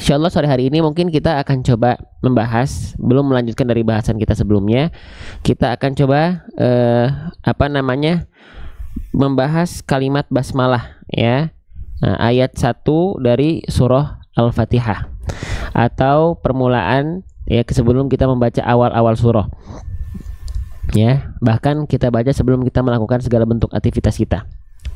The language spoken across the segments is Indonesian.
Insya Allah sore hari ini mungkin kita akan coba membahas, belum melanjutkan dari bahasan kita sebelumnya, kita akan coba membahas kalimat basmalah ya. Nah, ayat 1 dari surah Al-Fatihah atau permulaan ya sebelum kita membaca awal-awal surah. Ya, bahkan kita baca sebelum kita melakukan segala bentuk aktivitas kita.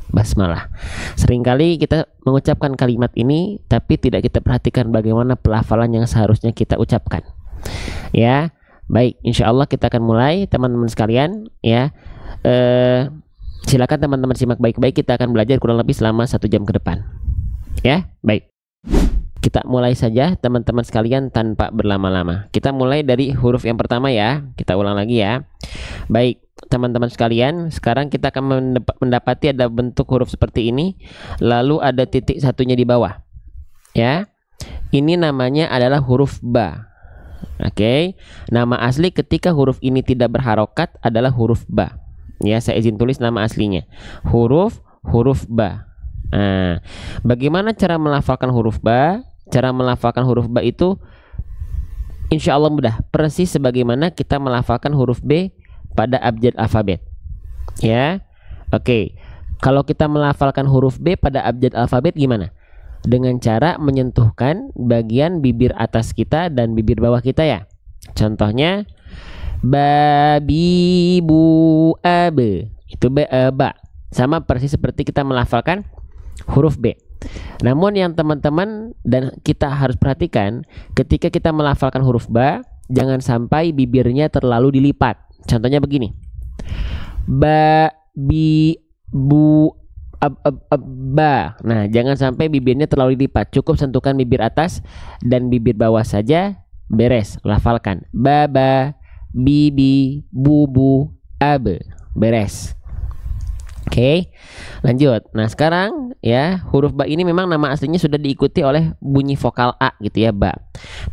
Basmalah. Seringkali kita mengucapkan kalimat ini tapi tidak kita perhatikan bagaimana pelafalan yang seharusnya kita ucapkan. Ya, baik, insya Allah kita akan mulai teman-teman sekalian ya. Silakan teman-teman simak baik-baik, kita akan belajar kurang lebih selama 1 jam ke depan. Ya, baik. Kita mulai saja teman-teman sekalian tanpa berlama-lama. Kita mulai dari huruf yang pertama ya. Kita ulang lagi ya. Baik, teman-teman sekalian, sekarang kita akan mendapati ada bentuk huruf seperti ini, lalu ada titik satunya di bawah. Ya. Ini namanya adalah huruf ba. Oke. Nama asli ketika huruf ini tidak berharokat adalah huruf ba. Ya, saya izin tulis nama aslinya. Huruf ba. Nah, bagaimana cara melafalkan huruf ba? Cara melafalkan huruf ba itu insya Allah mudah, persis sebagaimana kita melafalkan huruf B pada abjad alfabet. Ya, oke. Kalau kita melafalkan huruf B pada abjad alfabet gimana? Dengan cara menyentuhkan bagian bibir atas kita dan bibir bawah kita ya. Contohnya ba, bi, bu, a, be. Itu ba. Sama persis seperti kita melafalkan huruf B. Namun yang teman-teman dan kita harus perhatikan, ketika kita melafalkan huruf ba, jangan sampai bibirnya terlalu dilipat. Contohnya begini. Ba, bi, bu, ba. Nah, jangan sampai bibirnya terlalu dilipat. Cukup sentuhkan bibir atas dan bibir bawah saja, beres. Lafalkan. Ba, bi, bu, abe. Beres. Oke, lanjut. Nah, sekarang ya, huruf ba ini memang nama aslinya sudah diikuti oleh bunyi vokal A gitu ya, ba.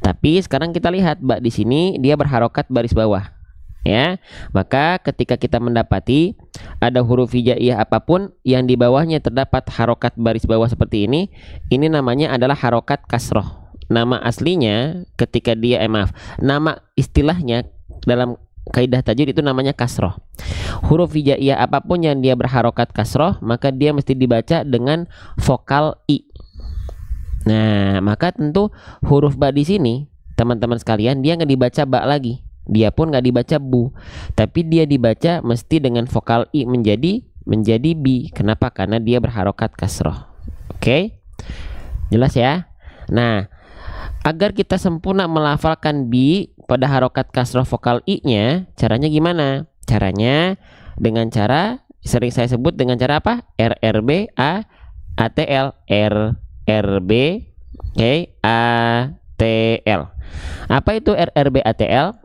Tapi sekarang kita lihat ba di sini dia berharokat baris bawah. Ya. Maka ketika kita mendapati ada huruf hijaiyah apapun yang di bawahnya terdapat harokat baris bawah seperti ini namanya adalah harokat kasroh. Nama aslinya ketika dia nama istilahnya dalam kaidah tajwid itu namanya kasroh. Huruf hijaiyah apapun yang dia berharokat kasroh, maka dia mesti dibaca dengan vokal i. Nah, maka tentu huruf ba di sini, teman-teman sekalian, dia nggak dibaca ba lagi. Dia pun nggak dibaca bu, tapi dia dibaca mesti dengan vokal i menjadi bi. Kenapa? Karena dia berharokat kasroh. Oke, jelas ya. Nah, agar kita sempurna melafalkan bi pada harokat kasroh vokal i-nya, caranya gimana? Caranya dengan cara sering saya sebut dengan cara apa? RRB ATL. RRB ATL. Apa itu RRB ATL?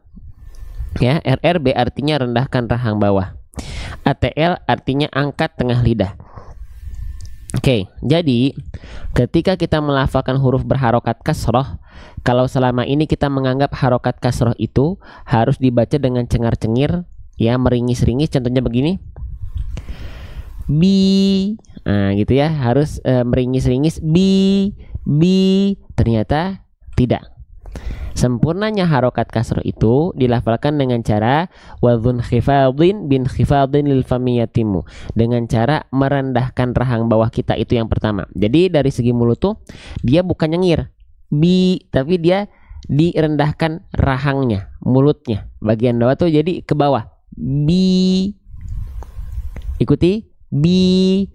Ya, RRB artinya rendahkan rahang bawah. ATL artinya angkat tengah lidah. Oke, jadi ketika kita melafalkan huruf berharokat kasroh, kalau selama ini kita menganggap harokat kasroh itu harus dibaca dengan cengar-cengir, ya, meringis-ringis. Contohnya begini, bi, nah gitu ya, harus meringis-ringis, bi. Ternyata tidak. Sempurnanya harokat kasroh itu dilafalkan dengan cara wadhun khifadin bin khifadin lil famiyatimu, dengan cara merendahkan rahang bawah kita, itu yang pertama. Jadi dari segi mulut tuh dia bukan nyengir bi, tapi dia direndahkan rahangnya, mulutnya bagian bawah tuh jadi ke bawah. Bi, ikuti, bi.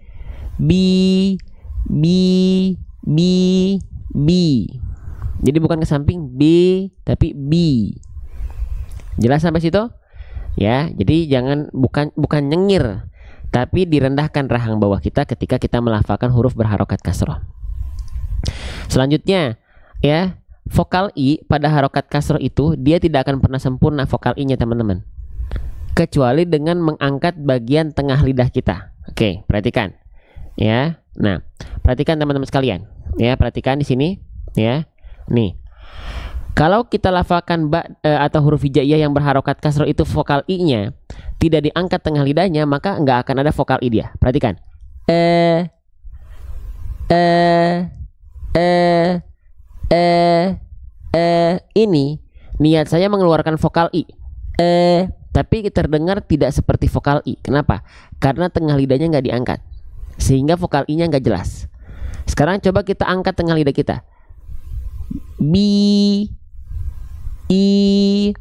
Jadi bukan ke samping B, tapi B. Jelas sampai situ? Ya, jadi bukan nyengir, tapi direndahkan rahang bawah kita ketika kita melafalkan huruf berharokat kasroh. Selanjutnya, ya, vokal i pada harokat kasroh itu dia tidak akan pernah sempurna vokal i-nya, teman-teman, kecuali dengan mengangkat bagian tengah lidah kita. Oke, perhatikan. Ya. Nah, perhatikan teman-teman sekalian. Ya, perhatikan di sini, ya. Nih, kalau kita lafalkan ba atau huruf hijaiyah yang berharokat kasroh itu vokal i-nya tidak diangkat tengah lidahnya, maka nggak akan ada vokal i dia. Perhatikan. Ini niat saya mengeluarkan vokal I. Tapi terdengar tidak seperti vokal I. Kenapa? Karena tengah lidahnya nggak diangkat, sehingga vokal I-nya nggak jelas. Sekarang coba kita angkat tengah lidah kita. Bi, I,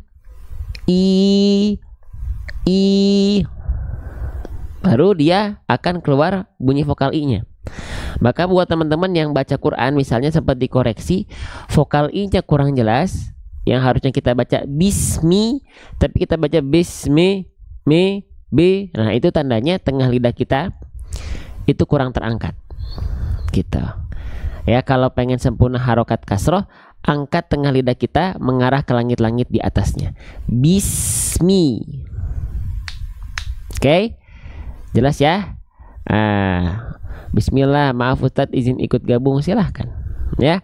baru dia akan keluar bunyi vokal I-nya. Maka buat teman-teman yang baca Quran misalnya sempat dikoreksi, vokal I-nya kurang jelas, yang harusnya kita baca bismi tapi kita baca bismi me b. Nah, itu tandanya tengah lidah kita itu kurang terangkat gitu. Ya, kalau pengen sempurna harokat kasroh, angkat tengah lidah kita mengarah ke langit-langit di atasnya. Bismi. Oke? Jelas ya? Bismillah, maaf Ustadz izin ikut gabung, silahkan ya.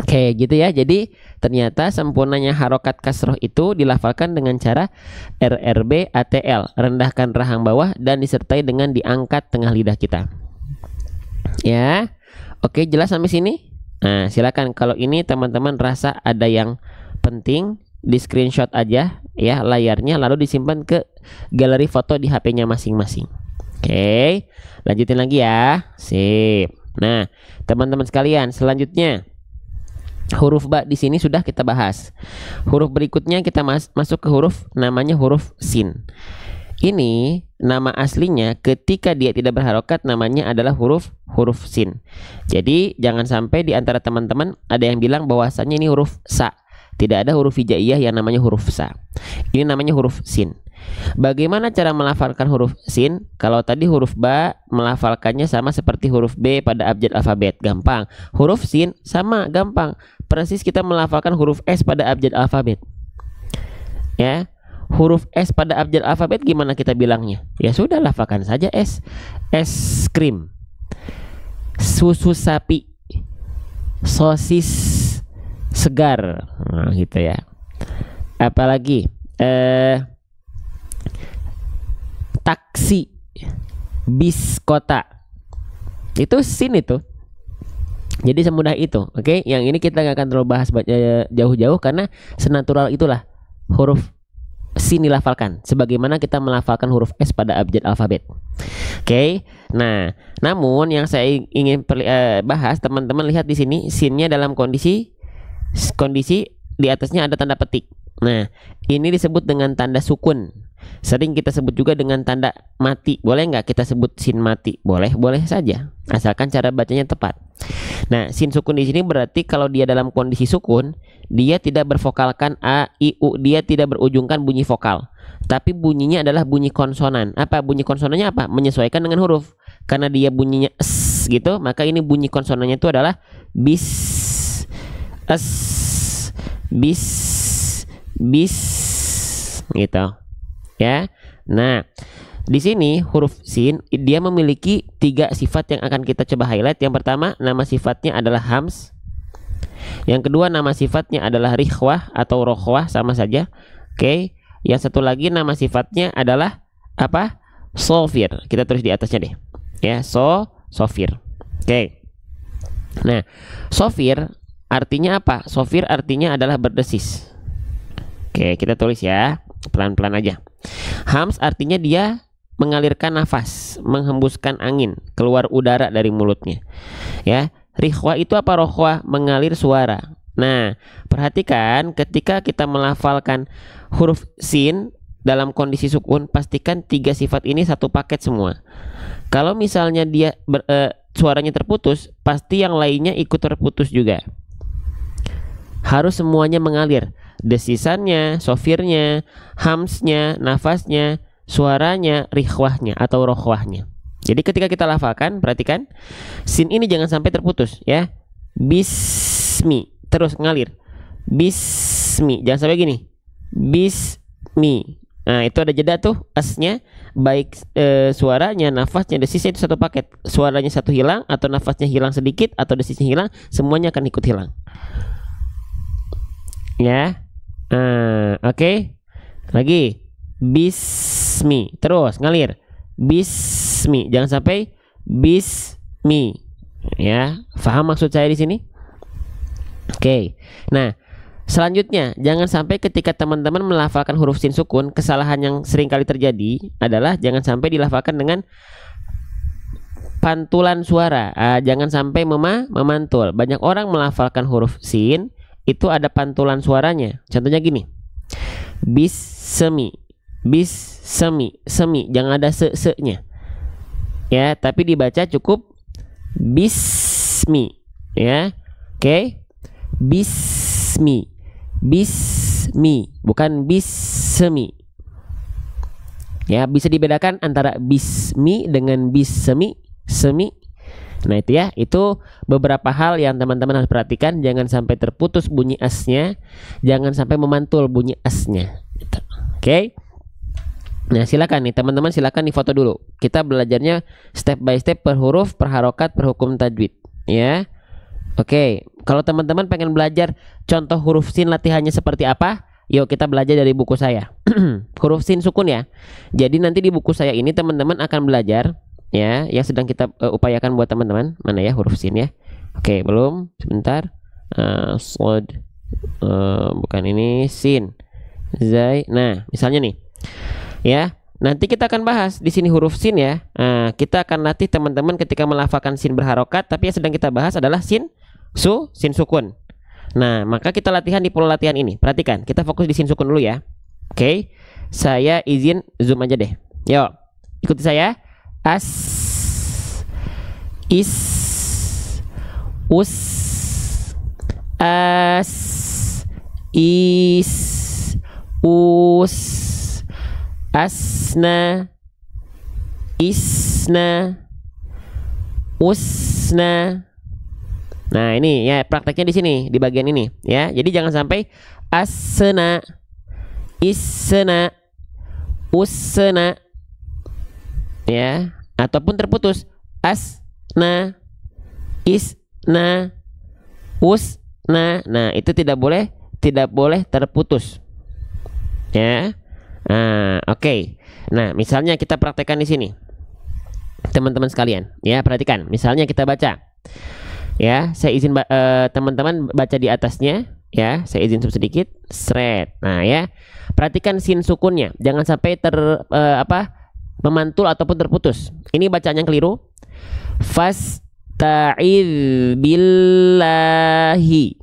Oke, gitu ya. Jadi ternyata sempurnanya harokat kasroh itu dilafalkan dengan cara RRB ATL, rendahkan rahang bawah dan disertai dengan diangkat tengah lidah kita. Ya, oke, jelas sampai sini. Nah, silakan kalau ini teman-teman rasa ada yang penting, di screenshot aja ya layarnya, lalu disimpan ke galeri foto di HP-nya masing-masing. Oke, lanjutin lagi ya. Sip. Nah, teman-teman sekalian, selanjutnya huruf ba di sini sudah kita bahas. Huruf berikutnya kita masuk ke huruf namanya huruf sin. Ini nama aslinya ketika dia tidak berharokat namanya adalah huruf sin. Jadi jangan sampai di antara teman-teman ada yang bilang bahwasannya ini huruf sa. Tidak ada huruf hijaiyah yang namanya huruf sa. Ini namanya huruf sin. Bagaimana cara melafalkan huruf sin? Kalau tadi huruf ba melafalkannya sama seperti huruf B pada abjad alfabet, gampang. Huruf sin sama, gampang. Persis kita melafalkan huruf S pada abjad alfabet. Ya, huruf S pada abjad alfabet gimana kita bilangnya? Ya sudah, lafalkan saja S. Es krim, susu sapi, sosis segar. Nah, gitu ya. Apalagi taksi, bis kota, itu sin itu. Jadi semudah itu. Oke, yang ini kita nggak akan terlalu bahas jauh-jauh karena senatural itulah huruf sin dilafalkan sebagaimana kita melafalkan huruf S pada abjad alfabet. Oke. Nah, namun yang saya ingin bahas, teman-teman lihat di sini sinnya dalam kondisi di atasnya ada tanda petik. Nah, ini disebut dengan tanda sukun. Sering kita sebut juga dengan tanda mati. Boleh nggak kita sebut sin mati? Boleh, boleh saja, asalkan cara bacanya tepat. Nah, sin sukun di sini berarti kalau dia dalam kondisi sukun, dia tidak bervokalkan a, i, u, dia tidak berujungkan bunyi vokal, tapi bunyinya adalah bunyi konsonan. Apa bunyi konsonannya? Apa? Menyesuaikan dengan huruf. Karena dia bunyinya s gitu, maka ini bunyi konsonannya itu adalah bis, s, bis gitu. Ya. Nah, di sini huruf sin dia memiliki 3 sifat yang akan kita coba highlight. Yang pertama, nama sifatnya adalah hams. Yang kedua, nama sifatnya adalah rikhwah atau rokhwah, sama saja. Oke. Yang satu lagi nama sifatnya adalah apa? Sofir. Kita tulis di atasnya deh. Ya, sofir. Oke. Nah, sofir artinya apa? Sofir artinya adalah berdesis. Oke, kita tulis ya. Pelan-pelan aja. Hams artinya dia mengalirkan nafas, menghembuskan angin, keluar udara dari mulutnya. Ya, rikhwah itu apa? Rokhwah, mengalir suara. Nah, perhatikan ketika kita melafalkan huruf sin dalam kondisi sukun, pastikan 3 sifat ini satu paket semua. Kalau misalnya dia suaranya terputus, pasti yang lainnya ikut terputus juga. Harus semuanya mengalir. Desisannya, sofirnya, hamsnya, nafasnya, suaranya, rikhwahnya atau rokhwahnya. Jadi ketika kita lafalkan, perhatikan sin ini jangan sampai terputus ya. Bismi, terus ngalir. Bismi, jangan sampai gini. Bismi. Nah, itu ada jeda tuh asnya, baik suaranya, nafasnya, desisnya itu satu paket. Suaranya satu hilang atau nafasnya hilang sedikit atau desisnya hilang, semuanya akan ikut hilang. Ya. Oke. Lagi bismi, terus ngalir. Bismi, jangan sampai bismi. Ya, paham maksud saya di sini? Oke. Nah, selanjutnya, jangan sampai ketika teman-teman melafalkan huruf sin sukun, kesalahan yang sering kali terjadi adalah jangan sampai dilafalkan dengan pantulan suara. Jangan sampai memantul. Banyak orang melafalkan huruf sin itu ada pantulan suaranya. Contohnya gini. Bismi, bismi, semi. Jangan ada se-nya. Ya, tapi dibaca cukup bismi. Ya. Oke. Bismi. Bismi, bukan bismi. Ya, bisa dibedakan antara bismi dengan bismi, semi. Nah, itu ya, itu beberapa hal yang teman-teman harus perhatikan. Jangan sampai terputus bunyi asnya, jangan sampai memantul bunyi asnya. Gitu. Oke. Nah, silakan nih teman-teman, silakan difoto dulu. Kita belajarnya step by step, per huruf, per harokat, per hukum tajwid. Ya. Oke, kalau teman-teman pengen belajar contoh huruf sin latihannya seperti apa, yuk kita belajar dari buku saya. Huruf sin sukun ya. Jadi nanti di buku saya ini teman-teman akan belajar ya, yang sedang kita upayakan buat teman-teman. Mana ya huruf sin ya? Oke, belum. Sebentar. Slod. Bukan ini, sin. Zai. Nah, misalnya nih. Ya, nanti kita akan bahas di sini huruf sin ya. Kita akan latih teman-teman ketika melafalkan sin berharokat, tapi yang sedang kita bahas adalah sin sukun. Nah, maka kita latihan di pola latihan ini. Perhatikan, kita fokus di sin sukun dulu ya. Oke, saya izin zoom aja deh. Yuk, ikuti saya. As, is, us, as, is, us, asna, isna, usna. Nah, ini ya prakteknya di sini, di bagian ini ya. Jadi jangan sampai asna, isna, usna ya, ataupun terputus asna, isna, usna. Nah, itu tidak boleh terputus ya. Oke. Nah, misalnya kita praktekkan di sini teman-teman sekalian ya, perhatikan. Misalnya kita baca ya, saya izin teman-teman baca di atasnya ya, saya izin sedikit sret. Nah ya, perhatikan sin sukunnya, jangan sampai memantul ataupun terputus. Ini bacaan yang keliru. Fasta'idz billahi,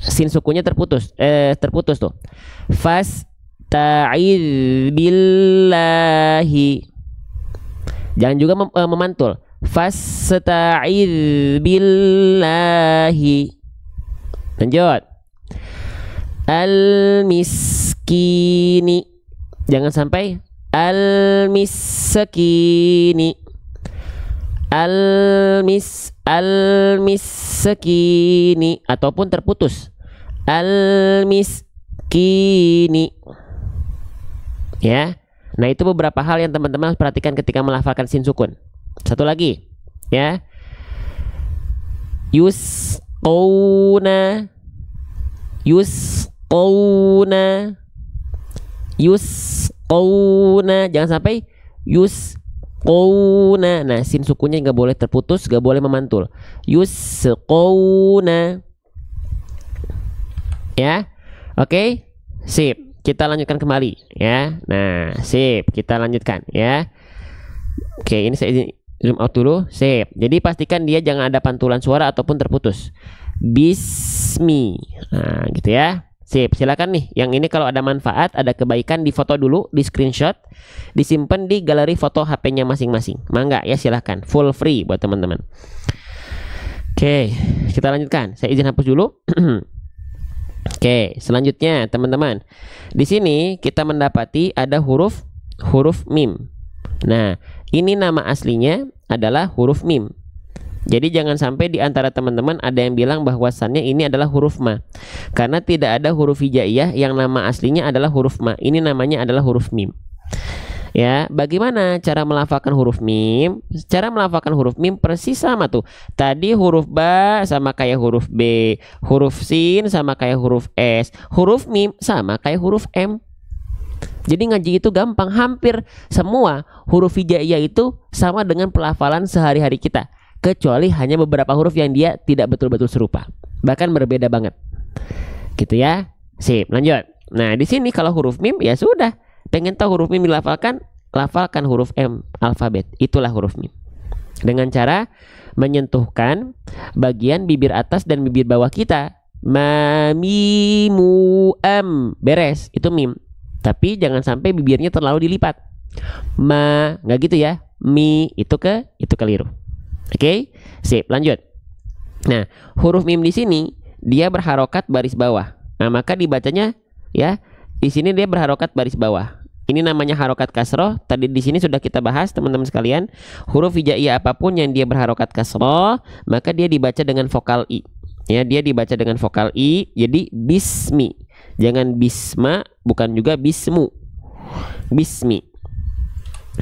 sin sukunnya terputus tuh. Fasta'idz billahi, jangan juga memantul. Fasta'idz billahi. Lanjut. Al-miskini, jangan sampai al-miskini. Al-miskini ataupun terputus. Al-miskini. Ya. Nah, itu beberapa hal yang teman-teman harus perhatikan ketika melafalkan sin sukun. Satu lagi ya, yusqawna, yusqawna, yusqawna, jangan sampai yusqawna. Nah, sin sukunnya nggak boleh terputus, nggak boleh memantul. Yusqawna ya. Oke, sip, kita lanjutkan kembali ya. Nah, sip, kita lanjutkan ya. Oke, ini saya zoom out dulu. Sip. Jadi pastikan dia jangan ada pantulan suara ataupun terputus. Bismi. Nah, gitu ya. Sip. Silakan nih. Yang ini kalau ada manfaat, ada kebaikan, difoto dulu, di screenshot, disimpan di galeri foto HP-nya masing-masing. Mangga ya, silakan. Full free buat teman-teman. Oke, kita lanjutkan. Saya izin hapus dulu. Oke, selanjutnya teman-teman. Di sini kita mendapati ada huruf mim. Nah, ini nama aslinya adalah huruf mim. Jadi jangan sampai di antara teman-teman ada yang bilang bahwasannya ini adalah huruf ma. Karena tidak ada huruf hijaiyah yang nama aslinya adalah huruf ma. Ini namanya adalah huruf mim. Ya, bagaimana cara melafalkan huruf mim? Cara melafalkan huruf mim persis sama tuh. Tadi huruf ba sama kayak huruf B, huruf sin sama kayak huruf S, huruf mim sama kayak huruf M. Jadi ngaji itu gampang, hampir semua huruf hijaiyah itu sama dengan pelafalan sehari-hari kita, kecuali hanya beberapa huruf yang dia tidak betul-betul serupa, bahkan berbeda banget Gitu ya. Sip, lanjut. Nah, di sini kalau huruf mim ya sudah. Pengen tahu huruf mim dilafalkan, lafalkan huruf M alfabet. Itulah huruf mim. Dengan cara menyentuhkan bagian bibir atas dan bibir bawah kita. Ma mi mu am. Beres, itu mim. Tapi jangan sampai bibirnya terlalu dilipat. Ma, nggak gitu ya. Mi, itu keliru. Oke? Sip, lanjut. Nah, huruf mim di sini dia berharokat baris bawah. Nah, maka dibacanya ya, di sini dia berharokat baris bawah. Ini namanya harokat kasroh. Tadi di sini sudah kita bahas teman-teman sekalian. Huruf hijaiyah apapun yang dia berharokat kasroh, maka dia dibaca dengan vokal i. Ya, dia dibaca dengan vokal i. Jadi bismi. Jangan bisma, bukan juga bismu. Bismi.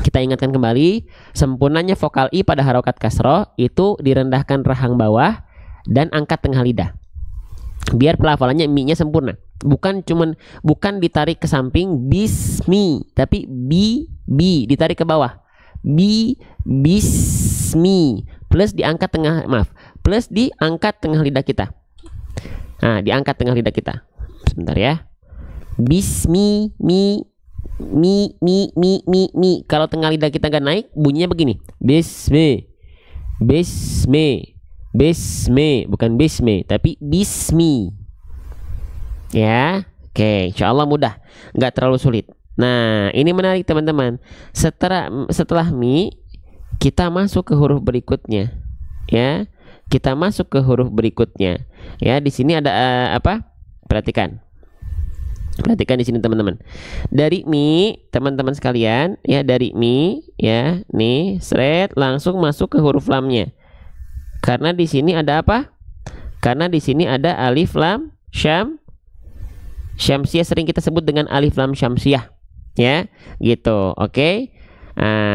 Kita ingatkan kembali, sempurnanya vokal i pada harokat kasroh itu direndahkan rahang bawah dan angkat tengah lidah. Biar pelafalannya mi-nya sempurna. Bukan ditarik ke samping bismi, tapi bi ditarik ke bawah. Bismi plus diangkat tengah lidah kita. Nah, diangkat tengah lidah kita. Sebentar ya. Bismi mi. Kalau tengah lidah kita nggak naik, bunyinya begini. Bismi. Bukan bismi, tapi bismi. Ya, oke, insya Allah mudah, nggak terlalu sulit. Nah, ini menarik teman-teman. Setelah mi, kita masuk ke huruf berikutnya. Ya, kita masuk ke huruf berikutnya. Ya, di sini ada apa? Perhatikan di sini teman-teman. Dari mi, teman-teman sekalian, ya dari mi, ya, nih, seret, langsung masuk ke huruf lamnya. Karena di sini ada apa? Karena di sini ada alif lam syamsiah, sering kita sebut dengan alif lam syamsiah, ya, gitu. Oke.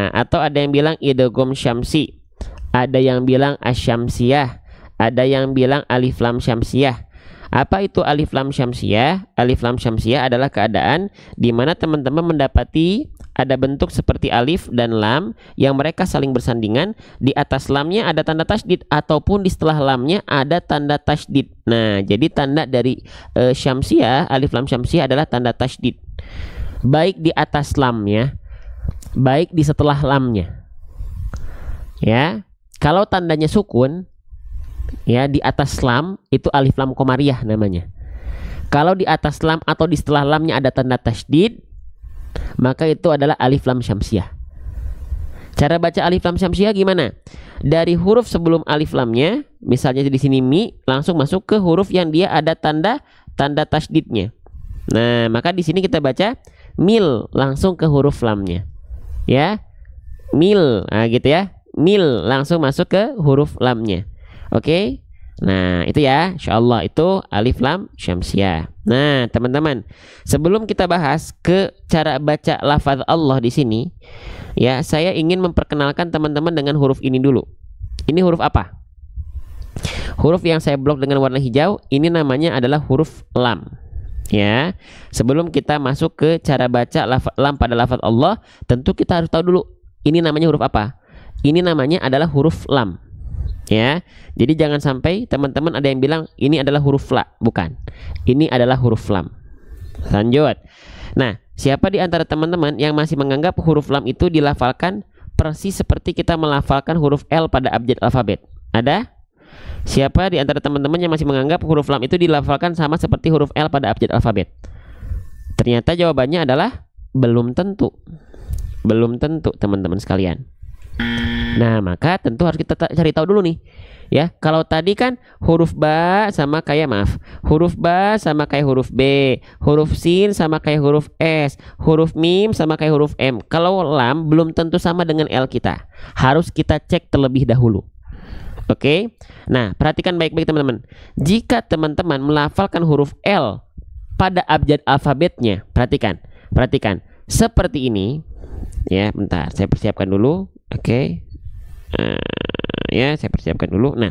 Atau ada yang bilang idgham syamsi, ada yang bilang asyamsiah, ada yang bilang alif lam syamsiah. Apa itu alif lam syamsiah? Alif lam syamsiah adalah keadaan di mana teman-teman mendapati ada bentuk seperti alif dan lam yang mereka saling bersandingan. Di atas lamnya ada tanda tasydid ataupun di setelah lamnya ada tanda tasydid. Nah, jadi tanda dari syamsiah, alif lam syamsiah adalah tanda tasydid. Baik di atas lamnya, baik di setelah lamnya. Ya, kalau tandanya sukun, ya di atas lam itu alif lam komariah namanya. Kalau di atas lam atau di setelah lamnya ada tanda tasydid, maka itu adalah alif lam syamsiah. Cara baca alif lam syamsiah gimana? Dari huruf sebelum alif lamnya, misalnya di sini mi, langsung masuk ke huruf yang dia ada tanda tasydidnya. Nah, maka di sini kita baca mil, langsung ke huruf lamnya. Ya. Mil, nah gitu ya. Mil langsung masuk ke huruf lamnya. Oke. Nah, itu ya, insyaallah itu alif lam syamsiah. Nah, teman-teman, sebelum kita bahas ke cara baca lafaz Allah di sini, ya, saya ingin memperkenalkan teman-teman dengan huruf ini dulu. Ini huruf apa? Huruf yang saya blok dengan warna hijau, ini namanya adalah huruf lam. Ya, sebelum kita masuk ke cara baca lam pada lafaz Allah, tentu kita harus tahu dulu ini namanya huruf apa. Ini namanya adalah huruf lam. Ya, jadi jangan sampai teman-teman ada yang bilang ini adalah huruf la, bukan. Ini adalah huruf lam. Lanjut. Nah, siapa di antara teman-teman yang masih menganggap huruf lam itu dilafalkan persis seperti kita melafalkan huruf L pada abjad alfabet? Ada? Siapa di antara teman-teman yang masih menganggap huruf lam itu dilafalkan sama seperti huruf L pada abjad alfabet? Ternyata jawabannya adalah belum tentu. Belum tentu teman-teman sekalian. Nah, maka tentu harus kita cari tahu dulu nih. Ya, kalau tadi kan huruf ba sama kayak huruf ba sama kayak huruf B, huruf sin sama kayak huruf S, huruf mim sama kayak huruf M. Kalau lam belum tentu sama dengan L kita. Harus kita cek terlebih dahulu. Oke. Nah, perhatikan baik-baik teman-teman. Jika teman-teman melafalkan huruf L pada abjad alfabetnya, perhatikan. Seperti ini. Ya, bentar, saya persiapkan dulu. Oke. Ya, saya persiapkan dulu. Nah,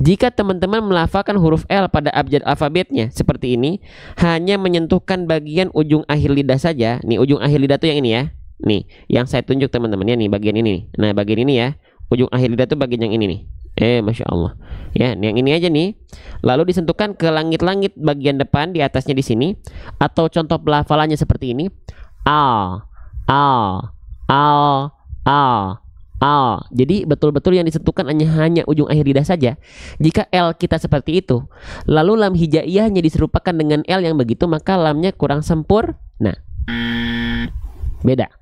jika teman-teman melafalkan huruf L pada abjad alfabetnya seperti ini, hanya menyentuhkan bagian ujung akhir lidah saja. Nih, ujung akhir lidah tuh yang ini ya. Nih, yang saya tunjuk teman-teman ya, nih bagian ini nih. Nah, bagian ini ya. Ujung akhir lidah tuh bagian yang ini nih. Masya Allah. Ya, yang ini aja nih. Lalu disentuhkan ke langit-langit bagian depan di atasnya di sini. Atau contoh pelafalannya seperti ini. Al, al, al, al, al. Jadi betul-betul yang disentuhkan hanya ujung akhir lidah saja. Jika L kita seperti itu, lalu lam hijaiyahnya diserupakan dengan L yang begitu, maka lamnya kurang sempurna. Beda.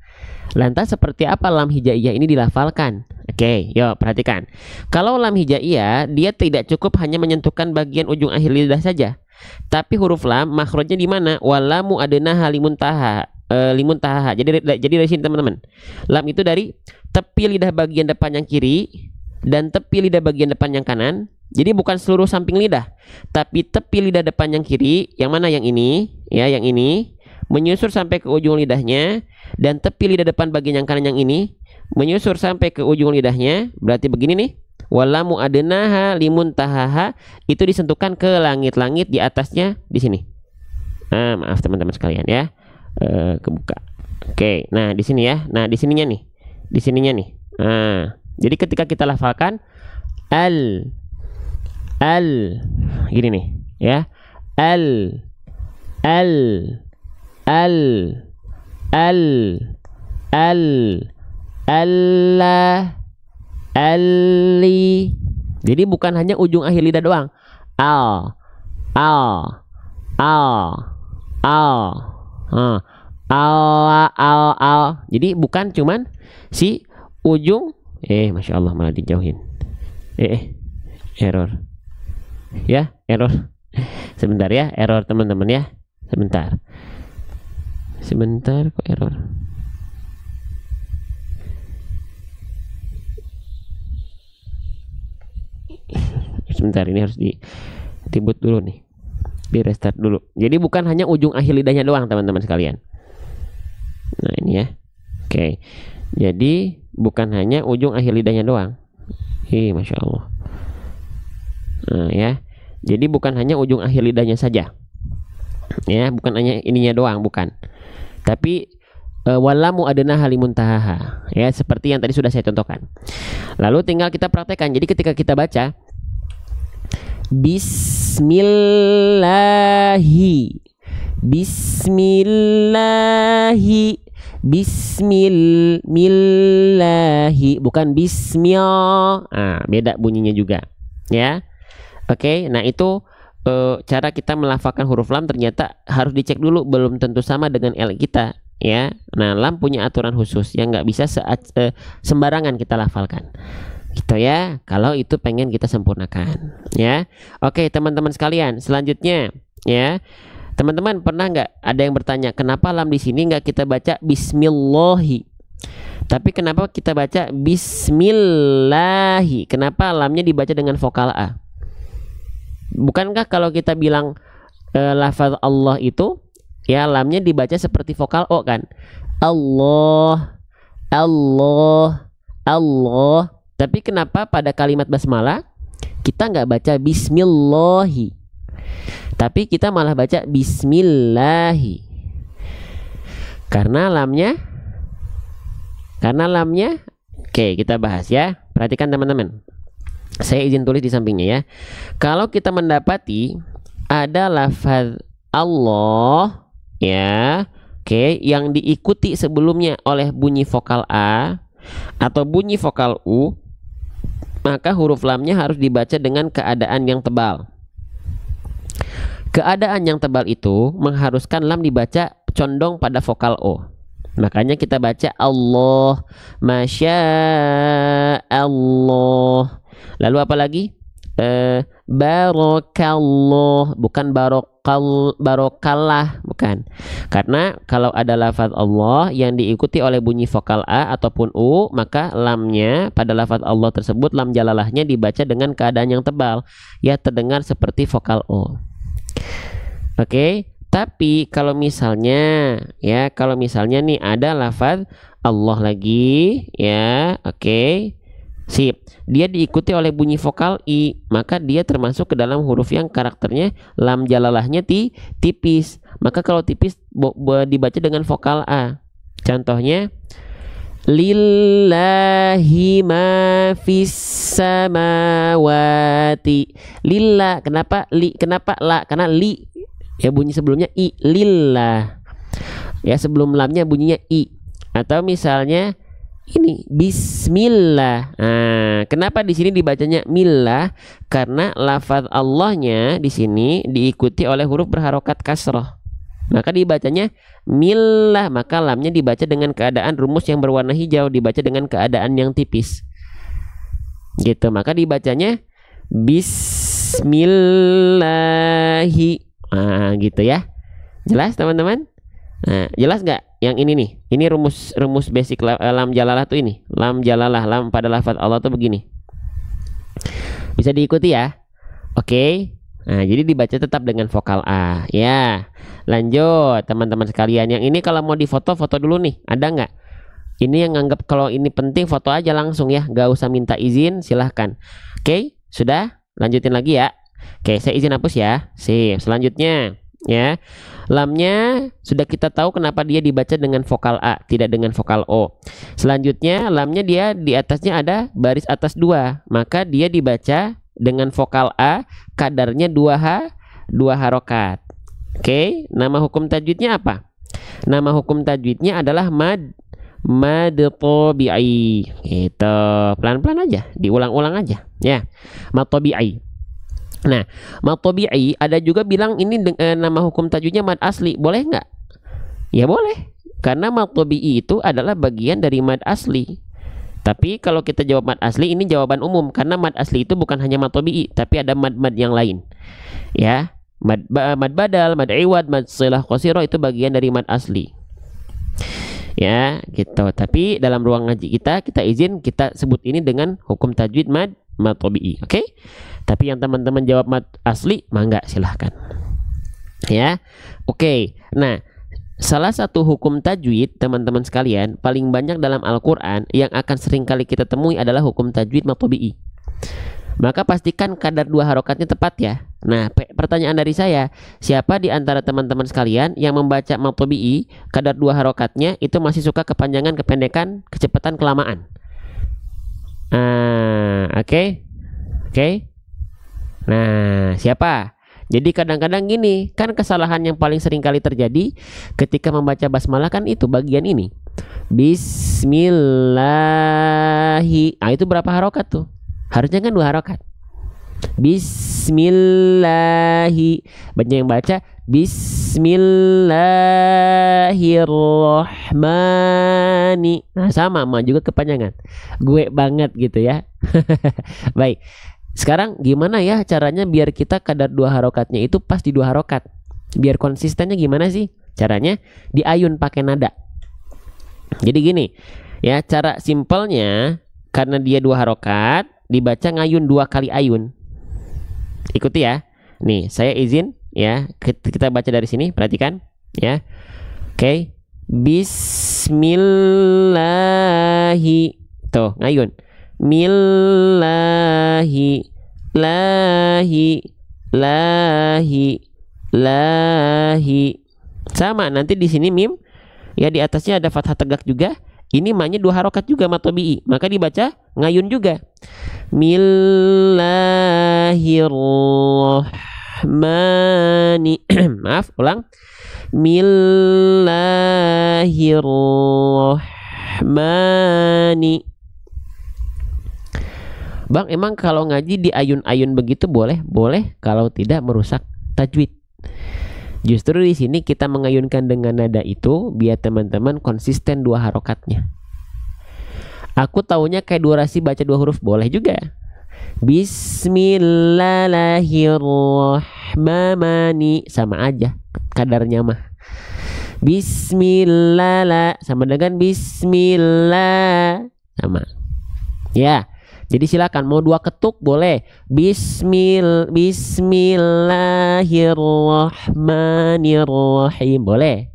Lantas seperti apa lam hijaiyah ini dilafalkan? Oke, yuk perhatikan. Kalau lam hijaiyah, dia tidak cukup hanya menyentuhkan bagian ujung akhir lidah saja. Tapi huruf lam makhrajnya di mana? Walamu adna halimun taha. Limun taha. Jadi dari sini teman-teman. Lam itu dari tepi lidah bagian depan yang kiri dan tepi lidah bagian depan yang kanan. Jadi bukan seluruh samping lidah, tapi tepi lidah depan yang kiri, yang mana yang ini, ya, yang ini menyusur sampai ke ujung lidahnya, dan tepi lidah depan bagian yang kanan yang ini menyusur sampai ke ujung lidahnya. Berarti begini nih, walamu adnaha limun tahaha, itu disentuhkan ke langit-langit di atasnya di sini. Maaf teman-teman sekalian ya, kebuka. Oke, nah di sini ya, nah di sininya nih, di sininya nih. Jadi ketika kita lafalkan al gini nih ya, al Allah, ali. Jadi bukan hanya ujung akhir lidah doang. Al. Jadi bukan cuman si ujung. Masya Allah, malah dijauhin. Error. Ya, error. Sebentar ya, error teman-teman ya. Sebentar kok error. Sebentar, ini harus di-reboot dulu nih, di restart dulu. Jadi bukan hanya ujung akhir lidahnya doang teman-teman sekalian. Nah ini ya. Oke, jadi bukan hanya ujung akhir lidahnya doang. Masya Allah. Nah ya, jadi bukan hanya ujung akhir lidahnya saja ya, bukan hanya ininya doang, bukan, tapi walamu adna halimun tahaha ya, seperti yang tadi sudah saya contohkan. Lalu tinggal kita praktekkan. Jadi ketika kita baca bismillahi, bismillahi, bukan bismil. Beda bunyinya juga ya. Oke, nah itu cara kita melafalkan huruf lam ternyata harus dicek dulu, belum tentu sama dengan L kita ya. Nah lam punya aturan khusus yang nggak bisa sembarangan kita lafalkan gitu ya, kalau itu pengen kita sempurnakan ya. Oke teman-teman sekalian, selanjutnya ya, teman-teman pernah nggak ada yang bertanya kenapa lam di sini nggak kita baca bismillahi, tapi kenapa kita baca bismillahi? Kenapa lamnya dibaca dengan vokal A? Bukankah kalau kita bilang lafaz Allah itu ya lamnya dibaca seperti vokal O kan? Allah, Allah, Allah. Tapi kenapa pada kalimat basmalah kita nggak baca bismillahi, tapi kita malah baca bismillahi? Karena lamnya oke, kita bahas ya. Perhatikan teman-teman, saya izin tulis di sampingnya ya. Kalau kita mendapati ada lafaz Allah ya, oke, yang diikuti sebelumnya oleh bunyi vokal A atau bunyi vokal U, maka huruf lamnya harus dibaca dengan keadaan yang tebal. Keadaan yang tebal itu mengharuskan lam dibaca condong pada vokal O. Makanya kita baca Allah, Masya Allah. Lalu apa lagi? Barokallah, bukan barokallah, bukan. Karena kalau ada lafaz Allah yang diikuti oleh bunyi vokal A ataupun U, maka lamnya pada lafaz Allah tersebut, lam jalalahnya dibaca dengan keadaan yang tebal, ya terdengar seperti vokal O. Oke, tapi kalau misalnya nih ada lafaz Allah lagi ya, oke, sip, dia diikuti oleh bunyi vokal I, maka dia termasuk ke dalam huruf yang karakternya lam jalalahnya tipis. Maka kalau tipis dibaca dengan vokal A. Contohnya Lillahi ma fis samawati. Lillah. Kenapa li? Kenapa la? Karena li ya bunyi sebelumnya i. Lillah. Ya sebelum lamnya bunyinya i. Atau misalnya ini bismillah. Nah, kenapa di sini dibacanya millah? Karena lafaz Allahnya di sini diikuti oleh huruf berharokat kasroh. Maka dibacanya millah, maka lamnya dibaca dengan keadaan rumus yang berwarna hijau, dibaca dengan keadaan yang tipis. Gitu, maka dibacanya bismillahi. Nah, gitu ya. Jelas teman-teman? Nah, jelas nggak? Yang ini nih. Ini rumus basic lam jalalah tuh ini. Lam jalalah, lam pada lafaz Allah tuh begini. Bisa diikuti ya? Oke. Nah, jadi dibaca tetap dengan vokal A. Ya, lanjut teman-teman sekalian. Yang ini kalau mau difoto-foto dulu nih. Ada nggak? Ini yang nganggap kalau ini penting foto aja langsung ya. Gak usah minta izin, silahkan. Oke, sudah? Lanjutin lagi ya. Oke, saya izin hapus ya. Sip, selanjutnya ya. Lamnya sudah kita tahu kenapa dia dibaca dengan vokal A, tidak dengan vokal O. Selanjutnya lamnya dia di atasnya ada baris atas 2. Maka dia dibaca dengan vokal A, kadarnya 2 harokat. Oke, nama hukum tajwidnya apa? Nama hukum tajwidnya adalah mad tabi'i. Gitu, pelan-pelan aja, diulang-ulang aja ya. Mad tabi'i. Nah, mad tabi'i ada juga bilang ini nama hukum tajwidnya mad asli. Boleh nggak? Ya boleh, karena mad tabi'i itu adalah bagian dari mad asli. Tapi kalau kita jawab mad asli, ini jawaban umum karena mad asli itu bukan hanya mad tabi'i, tapi ada mad-mad yang lain. Ya, mad badal, mad iwad, mad silah qasirah itu bagian dari mad asli. Ya, gitu. Tapi dalam ruang ngaji kita izin kita sebut ini dengan hukum tajwid mad tabi'i. Oke? Tapi yang teman-teman jawab mad asli, mangga silahkan. Ya. Oke. Nah, salah satu hukum tajwid teman-teman sekalian paling banyak dalam Al-Quran yang akan sering kali kita temui adalah hukum tajwid mad tabi'i. Maka pastikan kadar 2 harokatnya tepat ya. Nah, pertanyaan dari saya, siapa di antara teman-teman sekalian yang membaca mad tabi'i kadar 2 harokatnya itu masih suka kepanjangan, kependekan, kecepatan, kelamaan? Oke. Nah, siapa? Jadi kadang-kadang gini, kan kesalahan yang paling sering kali terjadi ketika membaca basmalah kan itu bagian ini. Bismillahi. Ah, itu berapa harokat tuh? Harusnya kan 2 harokat. Bismillahi. Banyak yang baca Bismillahirrahmani. Nah, sama juga kepanjangan. Gue banget gitu ya. Baik. Sekarang gimana ya caranya biar kita kadar 2 harokatnya itu pas di 2 harokat? Biar konsistennya gimana sih? Caranya diayun pakai nada. Jadi gini, ya cara simpelnya karena dia 2 harokat, dibaca ngayun 2 kali ayun. Ikuti ya. Nih, saya izin ya. Kita baca dari sini, perhatikan ya. Oke. Bismillahi. Tuh, ngayun. Millahi lahi sama. Nanti di sini mim ya, di atasnya ada fathah tegak juga. Ini maknya 2 harokat juga mad tabi'i, maka dibaca ngayun juga. Millahirrahmani. Maaf, ulang. Millahirrahmani. Bang, emang kalau ngaji di ayun-ayun begitu boleh? Boleh kalau tidak merusak tajwid. Justru di sini kita mengayunkan dengan nada itu biar teman-teman konsisten 2 harokatnya. Aku taunya kayak durasi baca 2 huruf, boleh juga. Bismillahirrahmanirrahim, sama aja kadarnya mah. Bismillah sama dengan bismillah, sama. Ya. Jadi silakan mau 2 ketuk boleh. Bismillahirrahmanirrahim boleh.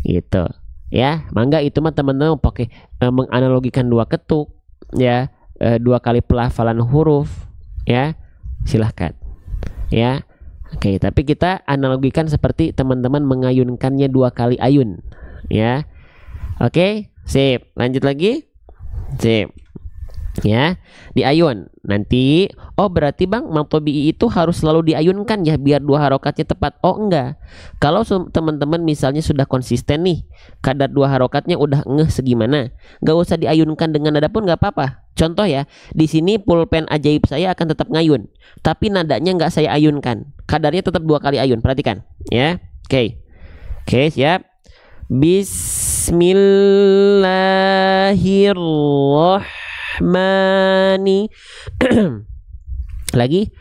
Gitu. Ya, mangga itu mah teman-teman pakai menganalogikan 2 ketuk ya, 2 kali pelafalan huruf ya. Silahkan. Ya. Oke, tapi kita analogikan seperti teman-teman mengayunkannya 2 kali ayun ya. Oke. Sip. Lanjut lagi. Sip. Ya, diayun. Nanti, oh berarti Bang, matobi'i itu harus selalu diayunkan ya biar 2 harokatnya tepat. Oh enggak. Kalau teman-teman misalnya sudah konsisten nih, kadar 2 harokatnya udah ngeh segimana, nggak usah diayunkan dengan nada pun nggak apa-apa. Contoh ya, di sini pulpen ajaib saya akan tetap ngayun, tapi nadanya nggak saya ayunkan. Kadarnya tetap 2 kali ayun. Perhatikan, ya. Oke, siap. Bismillahirrahmanirrahim. Lagi.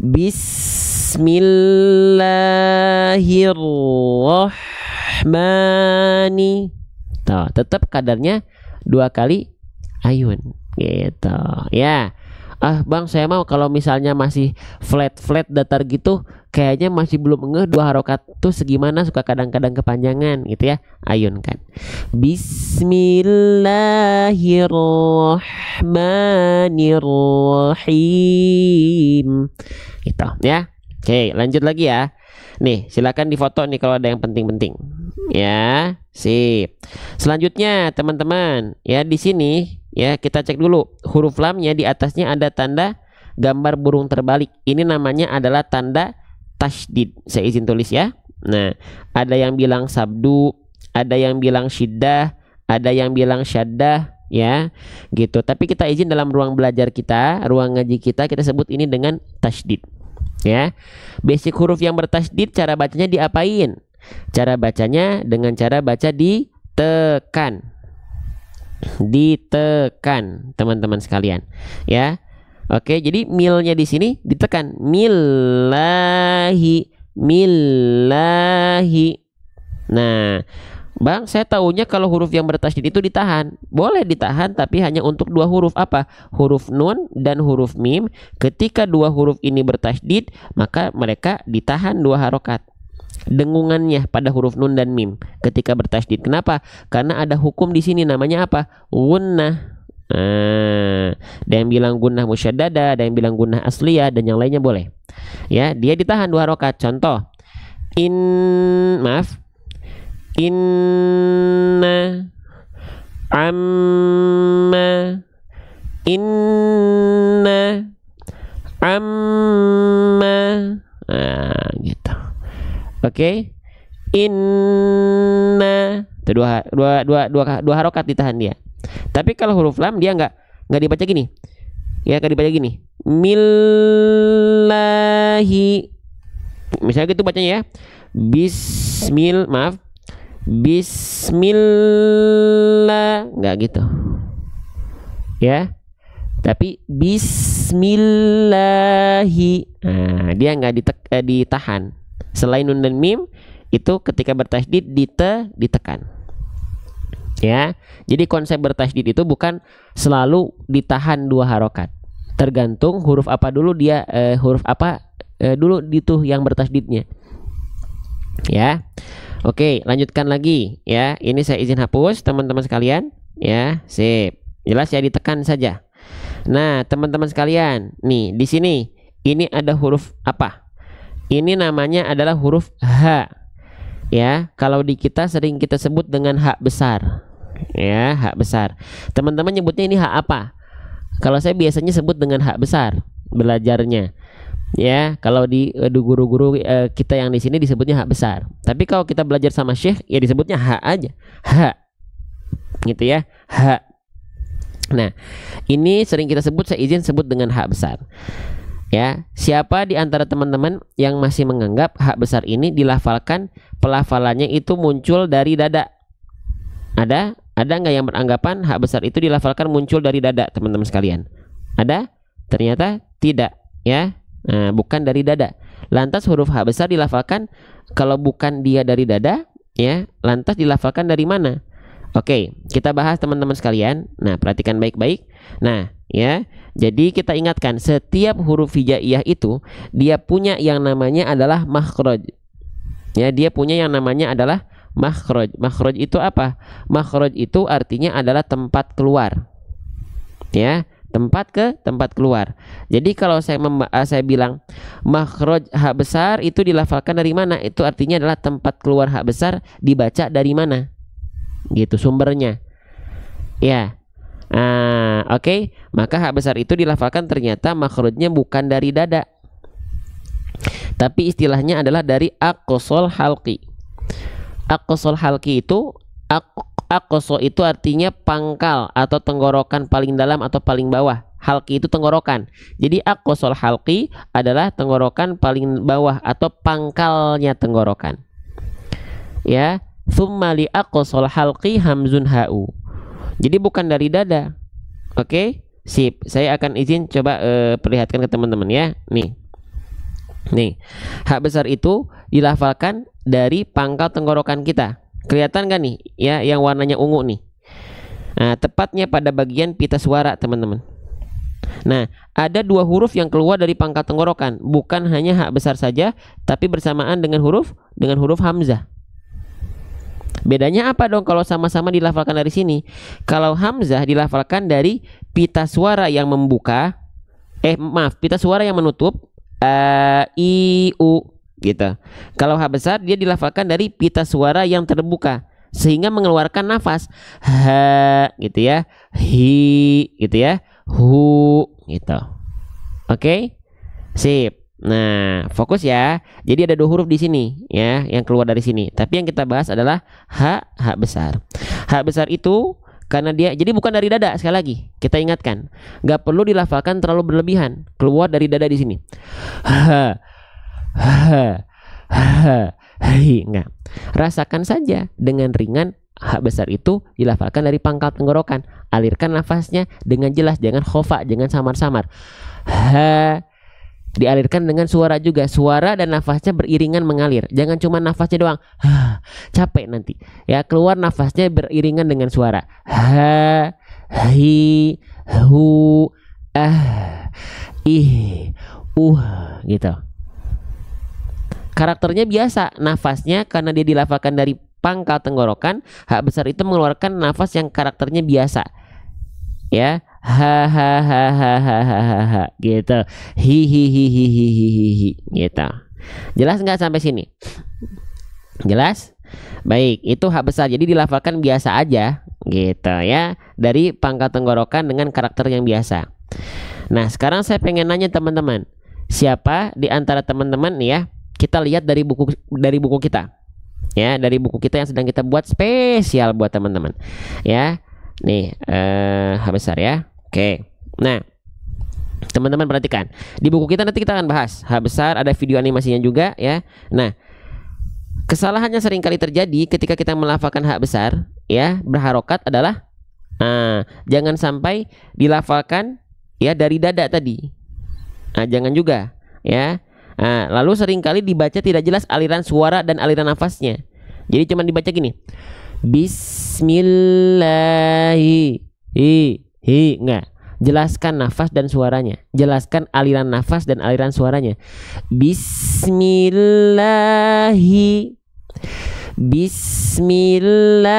Bismillahirrahmanirrahim. Tuh, tetap kadarnya 2 kali ayun gitu ya. Bang, saya mau kalau misalnya masih flat datar gitu, kayaknya masih belum ngeh 2 harokat tuh segimana, suka kadang-kadang kepanjangan gitu ya. Ayunkan. Bismillahirrahmanirrahim gitu ya. Oke, lanjut lagi ya. Nih, silakan difoto nih kalau ada yang penting-penting. Ya, sip. Selanjutnya, teman-teman, ya di sini ya kita cek dulu huruf lamnya, di atasnya ada tanda gambar burung terbalik. Ini namanya adalah tanda tasydid. Saya izin tulis ya. Nah, ada yang bilang sabdu, ada yang bilang syiddah, ada yang bilang syaddah ya, gitu. Tapi kita izin dalam ruang belajar kita, ruang ngaji kita sebut ini dengan tasydid. Ya, basic huruf yang bertasydid cara bacanya diapain? Cara bacanya dengan cara baca ditekan, teman-teman sekalian. Ya, oke. Jadi milnya di sini ditekan, millahi. Nah, Bang, saya tahunya kalau huruf yang bertasydid itu ditahan. Boleh ditahan, tapi hanya untuk 2 huruf. Apa? Huruf nun dan huruf mim. Ketika 2 huruf ini bertasydid, maka mereka ditahan 2 harokat. Dengungannya pada huruf nun dan mim ketika bertasydid. Kenapa? Karena ada hukum di sini namanya apa? Gunnah. Ada yang bilang gunnah musyaddada, ada yang bilang gunnah asliyah, dan yang lainnya boleh. Ya, dia ditahan 2 harokat. Contoh, inna amma gitu. Oke. Inna itu dua harokat ditahan dia. Tapi kalau huruf lam dia nggak dibaca gini. Ya, nggak dibaca gini. Millahi. Misalnya gitu bacanya ya. Bismillah, nggak gitu ya, tapi bismillahi. Nah, dia nggak ditahan. Selain nun dan mim itu ketika bertasydid ditekan ya. Jadi konsep bertasydid itu bukan selalu ditahan 2 harokat, tergantung huruf apa dulu dia huruf apa dulu itu yang bertasydidnya ya. Oke, lanjutkan lagi ya. Ini saya izin hapus teman-teman sekalian ya. Sip. Jelas ya, ditekan saja. Nah, teman-teman sekalian, nih di sini ini ada huruf apa? Ini namanya adalah huruf H. Ya, kalau di kita sering kita sebut dengan H besar. Ya, H besar. Teman-teman nyebutnya ini H apa? Kalau saya biasanya sebut dengan H besar belajarnya. Ya, kalau di guru-guru kita yang di sini disebutnya H besar. Tapi kalau kita belajar sama Syekh ya disebutnya H aja. H. Gitu ya, H. Nah, ini sering kita sebut, saya izin sebut dengan H besar. Ya, siapa di antara teman-teman yang masih menganggap H besar ini dilafalkan, pelafalannya itu muncul dari dada? Ada nggak yang beranggapan H besar itu dilafalkan muncul dari dada, teman-teman sekalian? Ada? Ternyata tidak, ya. Nah, bukan dari dada. Lantas huruf H besar dilafalkan, kalau bukan dia dari dada, ya, lantas dilafalkan dari mana? Oke, kita bahas teman-teman sekalian. Nah, perhatikan baik-baik. Nah, ya, jadi kita ingatkan setiap huruf hijaiyah itu dia punya yang namanya adalah makhraj. Ya, dia punya yang namanya adalah makhraj. Makhraj itu apa? Makhraj itu artinya adalah tempat keluar. Ya, tempat keluar. Jadi kalau saya bilang makhraj H besar itu dilafalkan dari mana? Itu artinya adalah tempat keluar H besar dibaca dari mana? Gitu sumbernya. Ya. Oke. Maka hak besar itu dilafalkan ternyata makhrajnya bukan dari dada, tapi istilahnya adalah dari aqsal halqi. Aqsal halqi itu aqsa itu artinya pangkal atau tenggorokan paling dalam atau paling bawah. Halqi itu tenggorokan. Jadi aqsal halqi adalah tenggorokan paling bawah atau pangkalnya tenggorokan. Ya, tsumma li aqsal halqi hamzun ha'u. Jadi bukan dari dada. Oke, sip. Saya akan izin coba perlihatkan ke teman-teman ya. Nih, hak besar itu dilafalkan dari pangkal tenggorokan kita. Kelihatan gak nih? Ya, yang warnanya ungu nih. Nah, tepatnya pada bagian pita suara, teman-teman. Nah, ada dua huruf yang keluar dari pangkal tenggorokan. Bukan hanya hak besar saja, tapi bersamaan dengan huruf hamzah. Bedanya apa dong kalau sama-sama dilafalkan dari sini? Kalau hamzah dilafalkan dari pita suara yang membuka, pita suara yang menutup, i, u, gitu. Kalau hak besar dia dilafalkan dari pita suara yang terbuka, sehingga mengeluarkan nafas, ha, gitu ya, hi, gitu ya, hu, gitu. Oke, sip. Nah, fokus ya. Jadi ada dua huruf di sini ya yang keluar dari sini. Tapi yang kita bahas adalah hak besar. Hak besar itu karena dia jadi bukan dari dada. Sekali lagi kita ingatkan, nggak perlu dilafalkan terlalu berlebihan. Keluar dari dada di sini. Enggak. Rasakan saja dengan ringan. Hak besar itu dilafalkan dari pangkal tenggorokan. Alirkan nafasnya dengan jelas, jangan khofa, jangan samar-samar. Dialirkan dengan suara juga. Suara dan nafasnya beriringan mengalir. Jangan cuma nafasnya doang. Capek nanti. Ya, keluar nafasnya beriringan dengan suara. Ha, hi, hu, ih, gitu. Karakternya biasa. Nafasnya karena dia dilafalkan dari pangkal tenggorokan, hak besar itu mengeluarkan nafas yang karakternya biasa. Ya, ha ha ha ha ha ha ha gitu, hi hi hi hi hi hi hi gitu. Jelas nggak sampai sini? Jelas? Baik, itu hak besar. Jadi dilafalkan biasa aja gitu ya, dari pangkal tenggorokan dengan karakter yang biasa. Nah, sekarang saya pengen nanya teman-teman, siapa di antara teman-teman nih ya, kita lihat dari buku kita ya, dari buku kita yang sedang kita buat spesial buat teman-teman ya. Nih, hak besar ya. Oke. Nah, teman-teman perhatikan. Di buku kita nanti kita akan bahas hak besar, ada video animasinya juga ya. Nah, kesalahannya sering kali terjadi ketika kita melafalkan hak besar ya, berharokat adalah jangan sampai dilafalkan ya dari dada tadi. Jangan juga ya. Lalu sering kali dibaca tidak jelas aliran suara dan aliran nafasnya. Jadi cuma dibaca gini. Bismillahi, enggak. Jelaskan nafas dan suaranya. Jelaskan aliran nafas dan aliran suaranya. Bismillahi, bismillahi.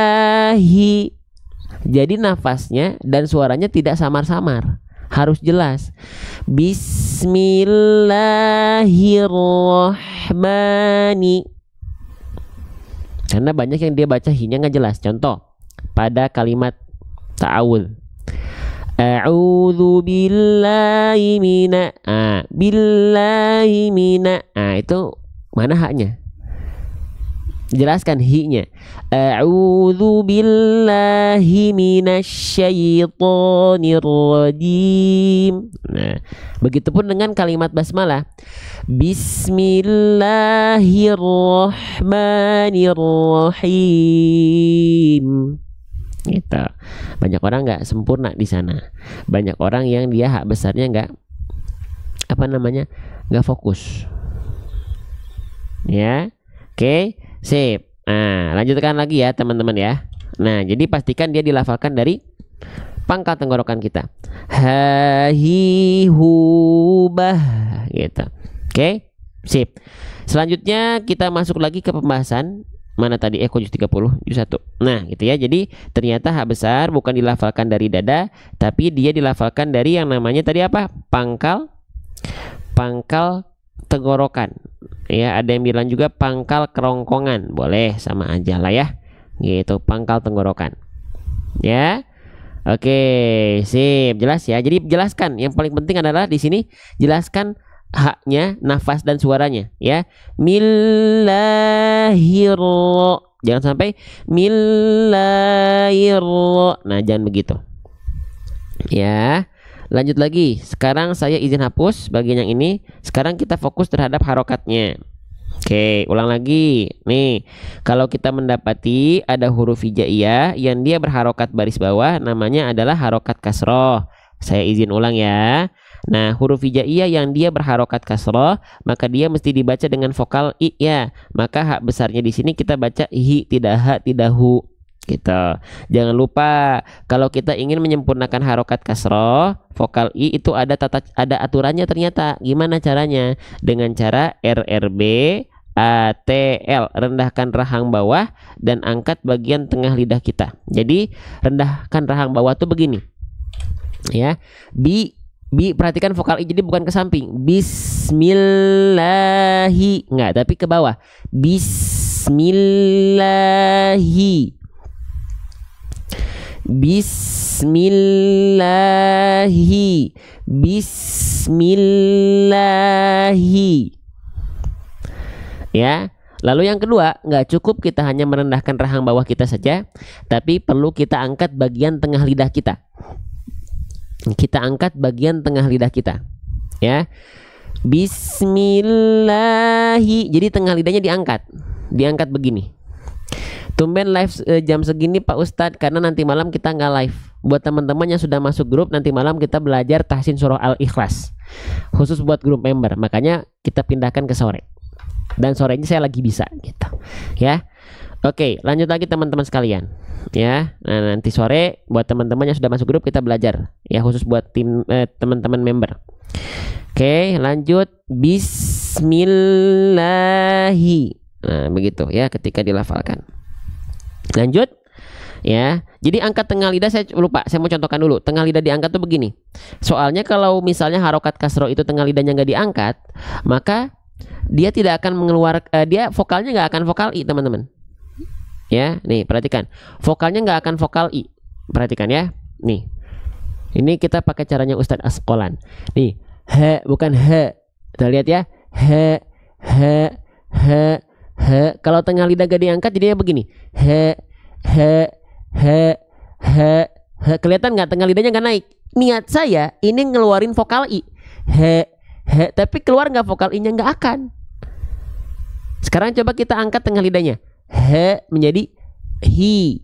Jadi nafasnya dan suaranya tidak samar-samar, harus jelas. Bismillahirrahmani. Karena banyak yang dia baca hinya nggak jelas. Contoh pada kalimat ta'awudz, a'udzu billahi mina, billahi mina, itu mana haknya? Jelaskan hi-nya. A'udzu billahi minasyaitonir rajim. Nah, begitupun dengan kalimat basmalah. Bismillahirrahmanirrahim. Gitu. Banyak orang nggak sempurna di sana. Banyak orang yang dia hak besarnya nggak nggak fokus. Ya, oke. Sip. Nah, lanjutkan lagi ya teman-teman ya. Nah, jadi pastikan dia dilafalkan dari pangkal tenggorokan kita. Hahihubah gitu. Oke. Sip. Selanjutnya kita masuk lagi ke pembahasan mana tadi juz 30 juz 1. Nah, gitu ya. Jadi ternyata hak besar bukan dilafalkan dari dada, tapi dia dilafalkan dari yang namanya tadi apa? Pangkal tenggorokan. Ya, ada yang bilang juga pangkal kerongkongan. Boleh, sama aja lah ya. Gitu, pangkal tenggorokan. Ya. Oke, sip, jelas ya. Jadi jelaskan, yang paling penting adalah di sini jelaskan haknya, nafas dan suaranya ya. Millahirro. Jangan sampai millahirro. Nah, jangan begitu. Ya. Lanjut lagi. Sekarang saya izin hapus bagian yang ini. Sekarang kita fokus terhadap harokatnya. Oke, ulang lagi. Nih, kalau kita mendapati ada huruf hijaiyah yang dia berharokat baris bawah, namanya adalah harokat kasroh. Saya izin ulang ya. Nah, huruf hijaiyah yang dia berharokat kasroh, maka dia mesti dibaca dengan vokal i ya. Maka hak besarnya di sini kita baca hi, tidak ha, tidak hu. Gitu. Jangan lupa kalau kita ingin menyempurnakan harokat kasroh, vokal i itu ada aturannya ternyata. Gimana caranya? Dengan cara RRB ATL, rendahkan rahang bawah dan angkat bagian tengah lidah kita. Jadi rendahkan rahang bawah tuh begini. Ya. Perhatikan vokal i, jadi bukan ke samping. Bismillahi, enggak, tapi ke bawah. Bismillahi. Bismillahi. Bismillahi. Ya. Lalu yang kedua, nggak cukup kita hanya merendahkan rahang bawah kita saja, tapi perlu kita angkat bagian tengah lidah kita. Kita angkat bagian tengah lidah kita. Ya. Bismillahi. Jadi tengah lidahnya diangkat. Diangkat begini. Tumben live jam segini Pak Ustadz, karena nanti malam kita nggak live. Buat teman-teman yang sudah masuk grup, nanti malam kita belajar tahsin surah Al-Ikhlas. Khusus buat grup member. Makanya kita pindahkan ke sore. Dan sorenya saya lagi bisa gitu. Ya. Oke, lanjut lagi teman-teman sekalian. Ya. Nah, nanti sore buat teman-teman yang sudah masuk grup kita belajar. Ya, khusus buat tim teman-teman member. Oke, lanjut. Bismillahi. Nah, begitu ya ketika dilafalkan. Lanjut. Ya, jadi angkat tengah lidah saya lupa, saya mau contohkan dulu. Tengah lidah diangkat tuh begini. Soalnya kalau misalnya harokat kasroh itu tengah lidahnya nggak diangkat, maka dia tidak akan mengeluarkan, dia vokalnya nggak akan vokal i, teman-teman. Ya, nih perhatikan, vokalnya nggak akan vokal i. Perhatikan ya, nih. Ini kita pakai caranya Ustadz Asqolan. Nih, he bukan he. Kita lihat ya, he. Kalau tengah lidah gak diangkat jadinya begini. He. Kelihatan nggak tengah lidahnya nggak naik? Niat saya ini ngeluarin vokal i. He, tapi keluar nggak vokal i-nya? Nggak akan. Sekarang coba kita angkat tengah lidahnya. He menjadi hi.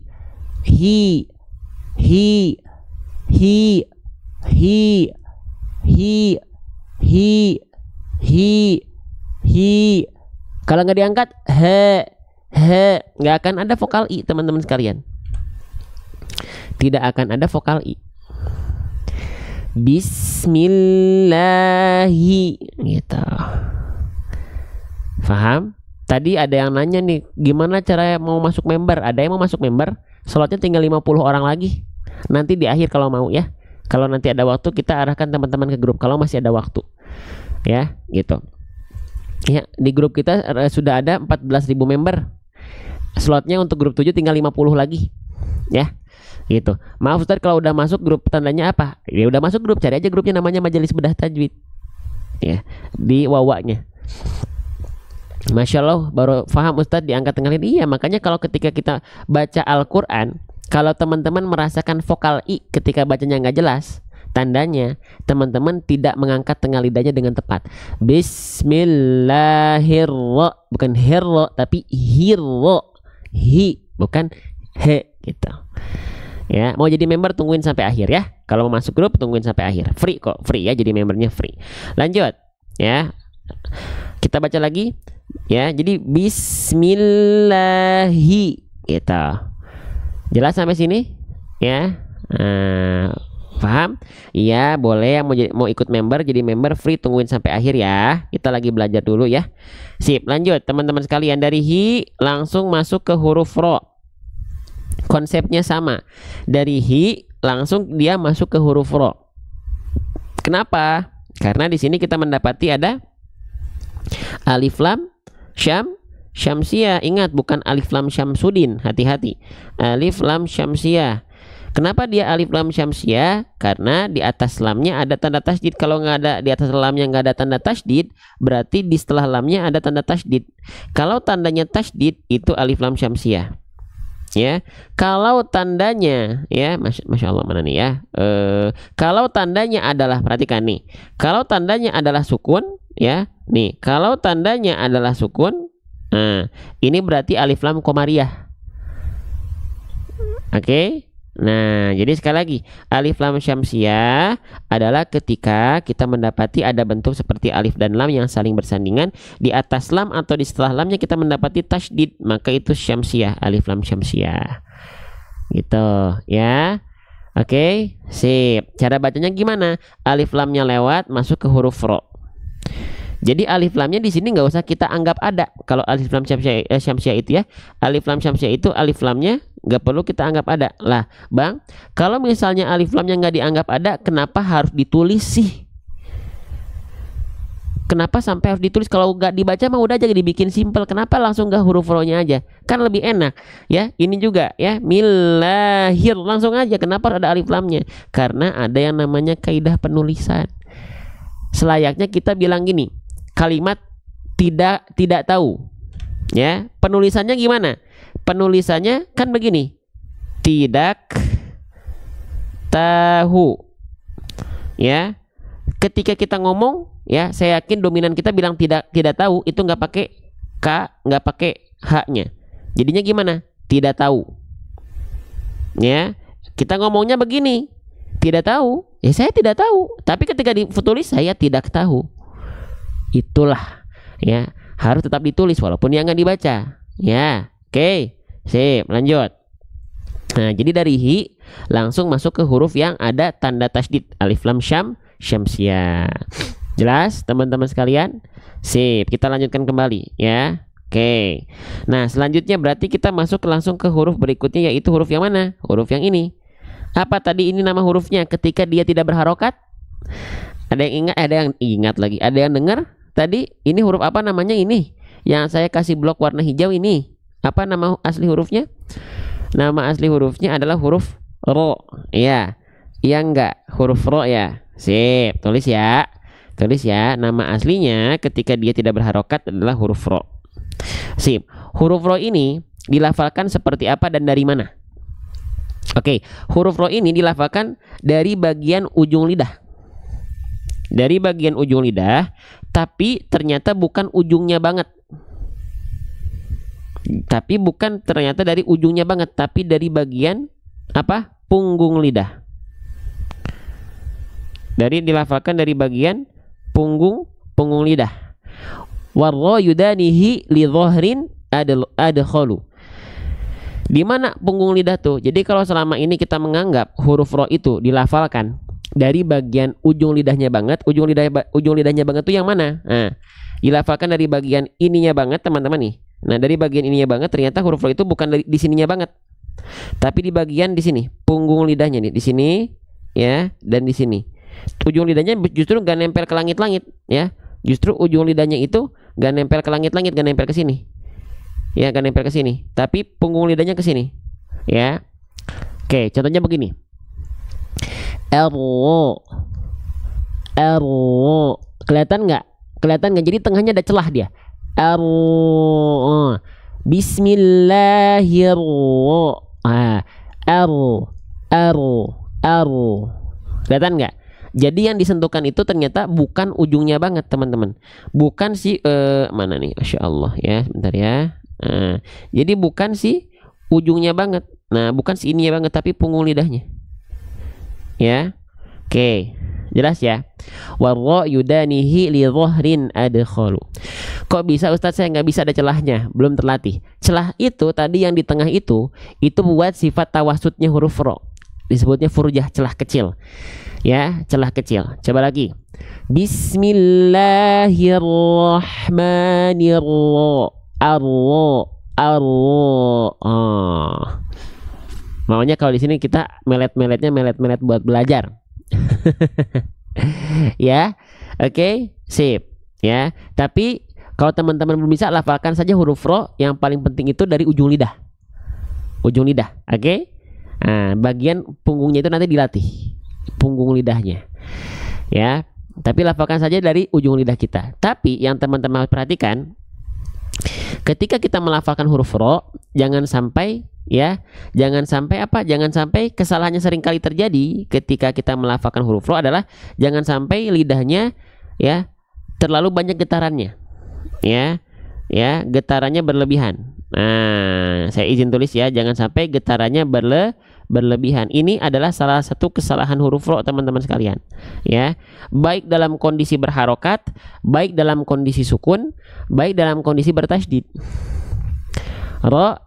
Kalau nggak diangkat he, nggak akan ada vokal i, teman-teman sekalian. Tidak akan ada vokal i. Bismillahi gitu. Paham? Tadi ada yang nanya nih, gimana cara mau masuk member? Ada yang mau masuk member, slotnya tinggal 50 orang lagi. Nanti di akhir kalau mau ya. Kalau nanti ada waktu kita arahkan teman-teman ke grup kalau masih ada waktu. Ya, gitu. Ya, di grup kita sudah ada 14.000 member. Slotnya untuk grup 7 tinggal 50 lagi. Ya. Gitu. Maaf Ustadz kalau udah masuk grup tandanya apa? Ya udah masuk grup, cari aja grupnya namanya Majelis Bedah Tajwid. Ya, di wawanya. Masya Allah, baru paham Ustadz diangkat tengah lidah. Iya, makanya kalau ketika kita baca Al-Quran, kalau teman-teman merasakan vokal i ketika bacanya nggak jelas, tandanya teman-teman tidak mengangkat tengah lidahnya dengan tepat. Bismillahirrahmanirrahim, bukan hirro tapi hirro, hi bukan he gitu. Ya, mau jadi member tungguin sampai akhir ya. Kalau mau masuk grup tungguin sampai akhir. Free kok, free ya, jadi membernya free. Lanjut ya. Kita baca lagi ya. Jadi bismillahi gitu. Jelas sampai sini ya. Paham? Iya, boleh yang mau ikut member jadi member free, tungguin sampai akhir ya. Kita lagi belajar dulu ya. Sip, lanjut teman-teman sekalian. Dari hi langsung masuk ke huruf ro. Konsepnya sama. Dari hi langsung dia masuk ke huruf ro. Kenapa? Karena di sini kita mendapati ada alif lam syam syamsiyah. Ingat, bukan alif lam syamsudin. Hati-hati. Alif lam syamsiyah. Kenapa dia alif lam syamsiah? Karena di atas lamnya ada tanda tasydid. Kalau nggak ada di atas lamnya nggak ada tanda tasydid, berarti di setelah lamnya ada tanda tasydid. Kalau tandanya tasydid itu alif lam syamsiah. Ya, kalau tandanya ya, masya Allah mana nih ya? Kalau tandanya adalah, perhatikan nih. Kalau tandanya adalah sukun, ya, nih. Kalau tandanya adalah sukun, nah, ini berarti alif lam komariah. Oke. Nah, jadi sekali lagi, alif lam syamsiah adalah ketika kita mendapati ada bentuk seperti alif dan lam yang saling bersandingan. Di atas lam atau di setelah lamnya kita mendapati tasydid, maka itu syamsiah, alif lam syamsiah. Gitu, ya. Oke, sip. Cara bacanya gimana? Alif lamnya lewat, masuk ke huruf ro. Jadi alif lamnya di sini nggak usah kita anggap ada. Kalau alif lam syamsiah itu ya, alif lam syamsiah itu alif lamnya nggak perlu kita anggap ada. Lah, Bang, kalau misalnya alif lamnya nggak dianggap ada, kenapa harus ditulis sih? Kenapa sampai harus ditulis? Kalau nggak dibaca mah udah aja dibikin simple. Kenapa langsung nggak huruf ro-nya aja? Kan lebih enak. Ya, ini juga ya, milahir langsung aja. Kenapa ada alif lamnya? Karena ada yang namanya kaidah penulisan. Selayaknya kita bilang gini, kalimat tidak tahu. Ya, penulisannya gimana? Penulisannya kan begini. Tidak tahu. Ya. Ketika kita ngomong, ya, saya yakin dominan kita bilang tidak tahu itu nggak pakai k, nggak pakai h-nya. Jadinya gimana? Tidak tahu. Ya. Kita ngomongnya begini. Tidak tahu. Ya, saya tidak tahu. Tapi ketika ditulis saya tidak tahu. Itulah, ya, harus tetap ditulis walaupun yang nggak dibaca. Ya, oke, sip, lanjut. Nah, jadi dari hi langsung masuk ke huruf yang ada tanda tasydid, alif lam syamsiah. Jelas teman-teman sekalian? Sip, kita lanjutkan kembali ya. Oke. Nah, selanjutnya berarti kita masuk langsung ke huruf berikutnya, yaitu huruf yang mana? Huruf yang ini. Apa tadi ini nama hurufnya ketika dia tidak berharokat? Ada yang ingat? Ada yang ingat lagi? Ada yang dengar? Tadi ini huruf apa namanya ini? Yang saya kasih blok warna hijau ini. Apa nama asli hurufnya? Nama asli hurufnya adalah huruf ro. Ya. Iya enggak? Huruf ro ya. Sip, tulis ya. Tulis ya, nama aslinya ketika dia tidak berharokat adalah huruf ro. Sip. Huruf ro ini dilafalkan seperti apa dan dari mana? Oke, huruf ro ini dilafalkan dari bagian ujung lidah. Dari bagian ujung lidah, tapi ternyata bukan ujungnya banget. Tapi bukan ternyata dari ujungnya banget, tapi dari bagian apa? Punggung lidah. Dari dilafalkan dari bagian punggung lidah. Warra yudanihi li dhahrin adkhalu. Di mana punggung lidah tuh? Jadi kalau selama ini kita menganggap huruf ro itu dilafalkan dari bagian ujung lidahnya banget, ujung lidahnya banget tuh yang mana? Nah, dilafalkan dari bagian ininya banget, teman-teman nih. Nah, dari bagian ininya banget ternyata huruf ro itu bukan di sininya banget. Tapi di bagian di sini, punggung lidahnya nih, di sini ya, dan di sini. Ujung lidahnya justru gak nempel ke langit-langit ya. Justru ujung lidahnya itu gak nempel ke langit-langit, gak nempel ke sini. Ya, gak nempel ke sini, tapi punggung lidahnya ke sini. Ya. Oke, contohnya begini. Kelihatan nggak? Kelihatan nggak? Jadi tengahnya ada celah dia. Kelihatan nggak? Jadi yang disentuhkan itu ternyata bukan ujungnya banget, teman-teman. Bukan si mana nih? Masya Allah ya, sebentar ya. Jadi bukan si ujungnya banget. Nah, bukan si ininya banget, tapi punggung lidahnya. Ya, oke, jelas ya. Warra yudanihi li dhahrin adkhalu. Kok bisa Ustadz, saya nggak bisa, ada celahnya, belum terlatih. Celah itu tadi yang di tengah itu buat sifat tawasudnya huruf ro, disebutnya furjah, celah kecil. Ya, celah kecil. Coba lagi. Bismillahirrahmanirrahim. Maunya kalau di sini kita melet buat belajar. Ya, oke, sip. Ya, tapi kalau teman-teman belum bisa, lafalkan saja huruf ro yang paling penting itu dari ujung lidah. Ujung lidah, oke? Nah, bagian punggungnya itu nanti dilatih, punggung lidahnya, ya. Tapi lafalkan saja dari ujung lidah kita. Tapi yang teman-teman harus perhatikan, ketika kita melafalkan huruf ro, jangan sampai ya, jangan sampai apa? Jangan sampai kesalahannya sering kali terjadi ketika kita melafalkan huruf ro adalah jangan sampai lidahnya ya terlalu banyak getarannya, ya, ya getarannya berlebihan. Nah, saya izin tulis ya, jangan sampai getarannya berlebihan. Ini adalah salah satu kesalahan huruf ro teman-teman sekalian, ya. Baik dalam kondisi berharokat, baik dalam kondisi sukun, baik dalam kondisi bertasydid. Ro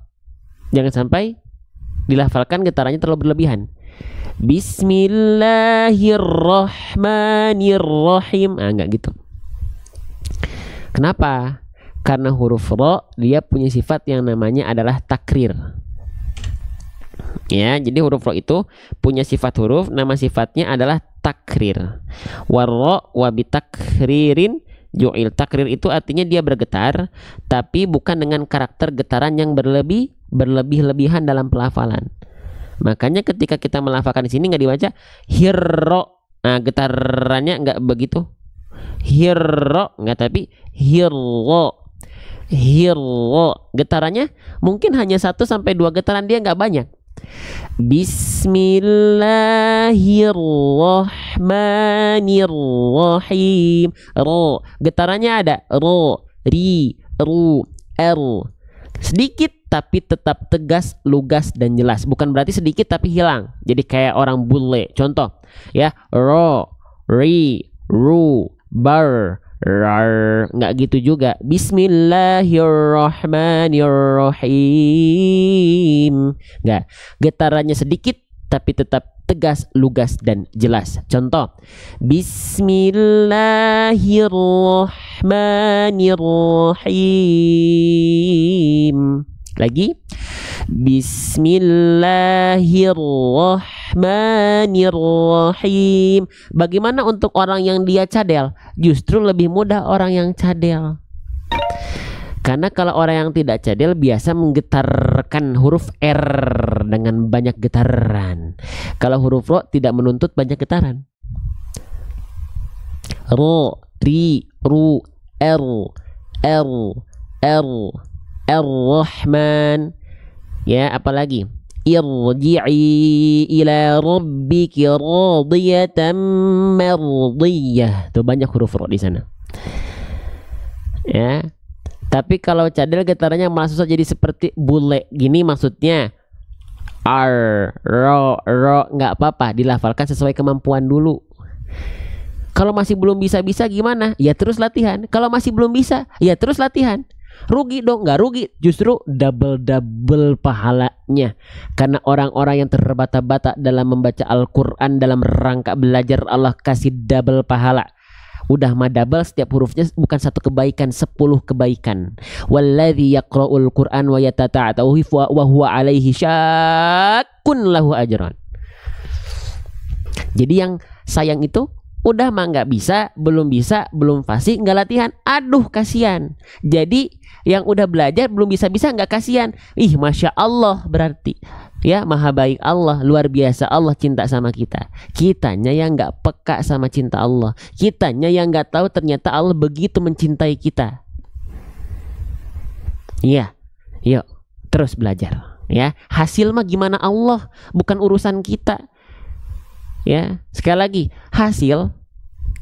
jangan sampai dilafalkan getarannya terlalu berlebihan. Bismillahirrahmanirrahim. Ah, enggak gitu. Kenapa? Karena huruf ro dia punya sifat yang namanya adalah takrir. Ya, jadi huruf ro itu punya sifat huruf, nama sifatnya adalah takrir. Warro wabitakririn ju'il. Takrir itu artinya dia bergetar, tapi bukan dengan karakter getaran yang berlebih-lebihan dalam pelafalan. Makanya ketika kita melafalkan di sini nggak dibaca hirro. Nah, getarannya nggak begitu. Hirro nggak, tapi hirro. Hirro getarannya mungkin hanya 1-2 getaran, dia nggak banyak. Bismillahirrahmanirrahim. Ro getarannya ada ro, ri, ru, r. Sedikit tapi tetap tegas, lugas dan jelas. Bukan berarti sedikit tapi hilang. Jadi kayak orang bule. Contoh ya, ro, ri, ru, bar, rar, nggak gitu juga. Bismillahirrahmanirrahim. Nggak, getarannya sedikit tapi tetap tegas, lugas dan jelas. Contoh, Bismillahirrahmanirrahim. Lagi, Bismillahirrahmanirrahim. Bagaimana untuk orang yang dia cadel? Justru lebih mudah orang yang cadel. Karena kalau orang yang tidak cadel biasa menggetarkan huruf R dengan banyak getaran. Kalau huruf ro tidak menuntut banyak getaran. Ro, ri, ru, r, r, r, ar-Rahman. Ya, apalagi? Irji'i ila rabbiki radiyatan mardiyah. Tuh banyak huruf ro di sana. Ya. Tapi kalau cadel getarannya malah susah, jadi seperti bule gini, maksudnya R, ro, nggak apa-apa, dilafalkan sesuai kemampuan dulu. Kalau masih belum bisa gimana? Ya terus latihan. Kalau masih belum bisa, ya terus latihan. Rugi dong? Nggak rugi, justru double pahalanya. Karena orang-orang yang terbata-bata dalam membaca Al-Quran dalam rangka belajar, Allah kasih double pahala. Udah mah double, setiap hurufnya bukan 1 kebaikan, 10 kebaikan. Walladzi yaqra'ul Qur'an wa yatata'atahu wa huwa alaihi syakkun lahu ajran. Jadi yang sayang itu udah mah nggak bisa, belum fasih, nggak latihan. Aduh kasihan. Jadi yang udah belajar belum bisa nggak kasihan. Ih, masya Allah, berarti ya maha baik Allah, luar biasa Allah cinta sama kita. Kitanya yang nggak peka sama cinta Allah. Kitanya yang nggak tahu ternyata Allah begitu mencintai kita. Iya, yuk terus belajar. Ya, hasil mah gimana Allah, bukan urusan kita. Ya, sekali lagi, hasil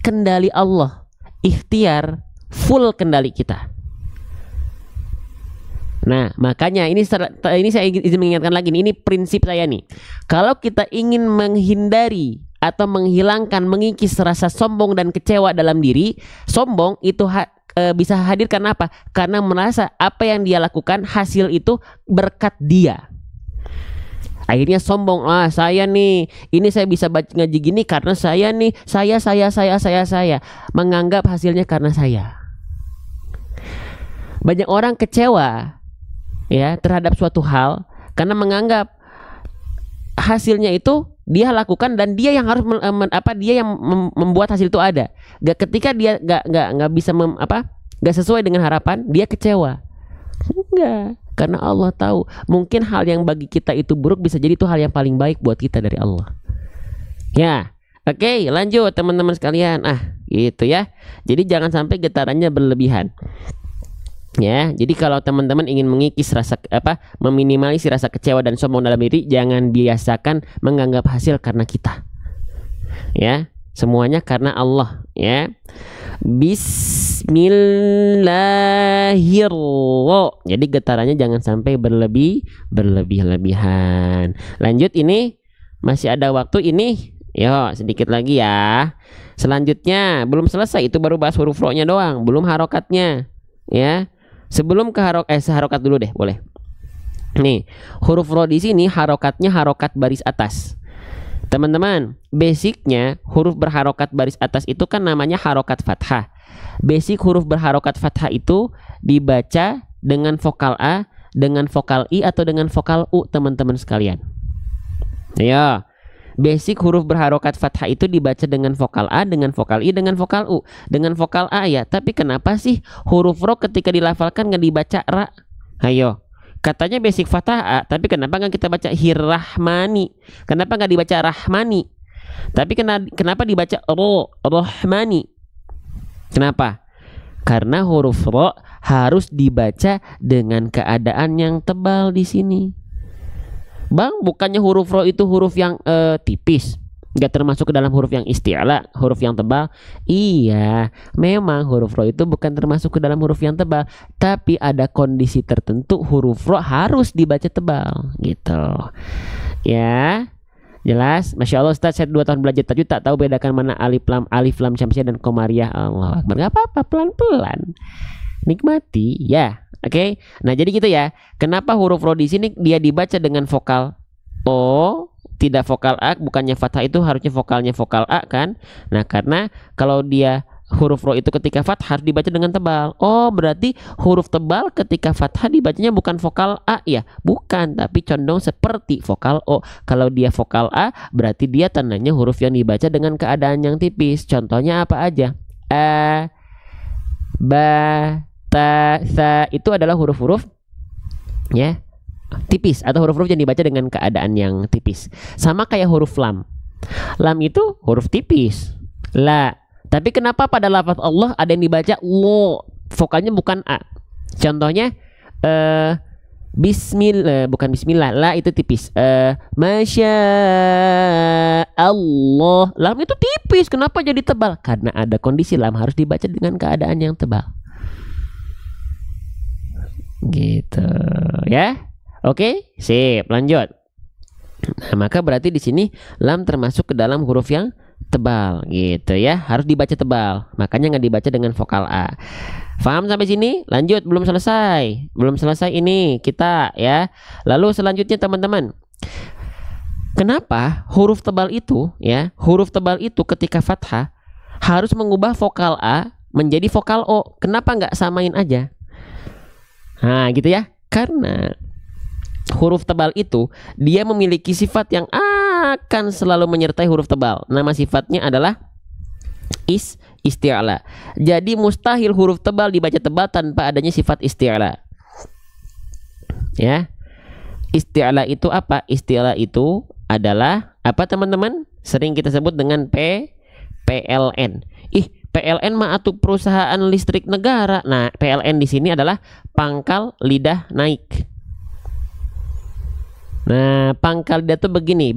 kendali Allah, ikhtiar full kendali kita. Nah, makanya ini saya izin mengingatkan lagi nih, ini prinsip saya nih. Kalau kita ingin menghindari atau menghilangkan, mengikis rasa sombong dan kecewa dalam diri, sombong itu bisa hadir karena apa? Karena merasa apa yang dia lakukan hasil itu berkat dia. Akhirnya sombong, saya nih, ini saya bisa baca ngaji gini karena saya nih, saya menganggap hasilnya karena saya. Banyak orang kecewa ya terhadap suatu hal karena menganggap hasilnya itu dia lakukan dan dia yang harus membuat hasil itu ada. Ketika dia nggak bisa nggak sesuai dengan harapan, dia kecewa. Enggak. Karena Allah tahu mungkin hal yang bagi kita itu buruk bisa jadi itu hal yang paling baik buat kita dari Allah. Ya, oke, lanjut teman-teman sekalian. Gitu ya. Jadi jangan sampai getarannya berlebihan. Ya, jadi kalau teman-teman ingin mengikis meminimalisir rasa kecewa dan sombong dalam diri, jangan biasakan menganggap hasil karena kita. Ya, semuanya karena Allah, ya. Bismillahirrahmanirrahim. Jadi getarannya jangan sampai berlebihan. Lanjut, ini masih ada waktu ini. Yo, sedikit lagi ya. Selanjutnya belum selesai, itu baru bahas huruf ro-nya doang, belum harokatnya. Ya. Sebelum ke seharokat dulu deh, boleh. Nih, huruf ro di sini harokatnya harokat baris atas. Teman-teman, basicnya huruf berharokat baris atas itu kan namanya harokat fathah. Basic huruf berharokat fathah itu dibaca dengan vokal A, dengan vokal I, atau dengan vokal U, teman-teman sekalian. Ya. Basic huruf berharokat fathah itu dibaca dengan vokal A, dengan vokal I, dengan vokal U. Dengan vokal A ya, tapi kenapa sih huruf ro ketika dilafalkan nggak dibaca ra? Ayo, katanya basic fathah A, tapi kenapa nggak kita baca hirrahmani? Kenapa nggak dibaca rahmani? Tapi kenapa dibaca ro, rohmani? Kenapa? Karena huruf ro harus dibaca dengan keadaan yang tebal di sini. Bang, bukannya huruf ro itu huruf yang tipis, nggak termasuk ke dalam huruf yang isti'la, huruf yang tebal? Iya, memang huruf ro itu bukan termasuk ke dalam huruf yang tebal, tapi ada kondisi tertentu huruf ro harus dibaca tebal, gitu. Ya, jelas? Masya Allah Ustaz, saya 2 tahun belajar tajwid tak tahu bedakan mana alif lam syamsiah dan komariah. Allah Akbar. Nggak apa-apa, pelan-pelan, nikmati ya. Oke, nah jadi gitu ya. Kenapa huruf ro di sini dia dibaca dengan vokal O, tidak vokal A? Bukannya fathah itu harusnya vokalnya vokal A kan? Nah, karena kalau dia huruf ro itu ketika fathah harus dibaca dengan tebal. Oh, berarti huruf tebal ketika fathah dibacanya bukan vokal A ya? Bukan, tapi condong seperti vokal O. Kalau dia vokal A, berarti dia tandanya huruf yang dibaca dengan keadaan yang tipis. Contohnya apa aja? A, ba, ta, sa, itu adalah huruf-huruf ya tipis, atau huruf-huruf yang dibaca dengan keadaan yang tipis. Sama kayak huruf lam. Lam itu huruf tipis. La. Tapi kenapa pada lafaz Allah ada yang dibaca lo, vokalnya bukan A? Contohnya bismillah, bukan bismillah, la itu tipis. Masya Allah, lam itu tipis. Kenapa jadi tebal? Karena ada kondisi lam harus dibaca dengan keadaan yang tebal. Gitu ya. Oke, sip, lanjut. Nah, maka berarti di sini lam termasuk ke dalam huruf yang tebal gitu ya, harus dibaca tebal. Makanya nggak dibaca dengan vokal A. Paham sampai sini? Lanjut, belum selesai. Belum selesai ini kita ya. Lalu selanjutnya teman-teman, kenapa huruf tebal itu ya, huruf tebal itu ketika fathah harus mengubah vokal A menjadi vokal O? Kenapa nggak samain aja? Nah gitu ya, karena huruf tebal itu dia memiliki sifat yang akan selalu menyertai huruf tebal. Nama sifatnya adalah isti'la. Jadi mustahil huruf tebal dibaca tebal tanpa adanya sifat isti'la. Ya, isti'la itu apa? Isti'la itu adalah apa teman-teman? Sering kita sebut dengan PLN. PLN mah atuh perusahaan listrik negara. Nah, PLN di sini adalah pangkal lidah naik. Nah, pangkal lidah tuh begini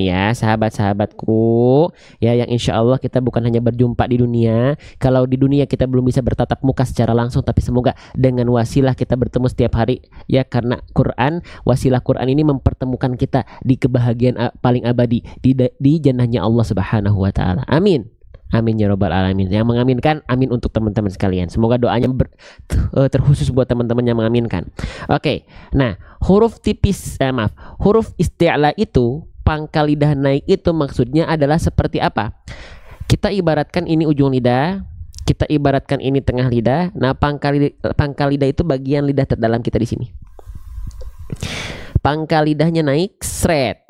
ya, sahabat-sahabatku. Ya, yang insya Allah kita bukan hanya berjumpa di dunia. Kalau di dunia kita belum bisa bertatap muka secara langsung, tapi semoga dengan wasilah kita bertemu setiap hari. Ya, karena Quran, wasilah Quran ini mempertemukan kita di kebahagiaan paling abadi di jannahnya Allah Subhanahu wa Ta'ala. Amin. Amin ya robbal alamin. Yang mengaminkan, amin untuk teman-teman sekalian. Semoga doanya terkhusus buat teman-teman yang mengaminkan. Oke. Nah, huruf huruf isti'la itu, pangkal lidah naik itu maksudnya adalah seperti apa? Kita ibaratkan ini ujung lidah, kita ibaratkan ini tengah lidah. Nah, pangkal lidah itu bagian lidah terdalam kita di sini. Pangkal lidahnya naik, sret.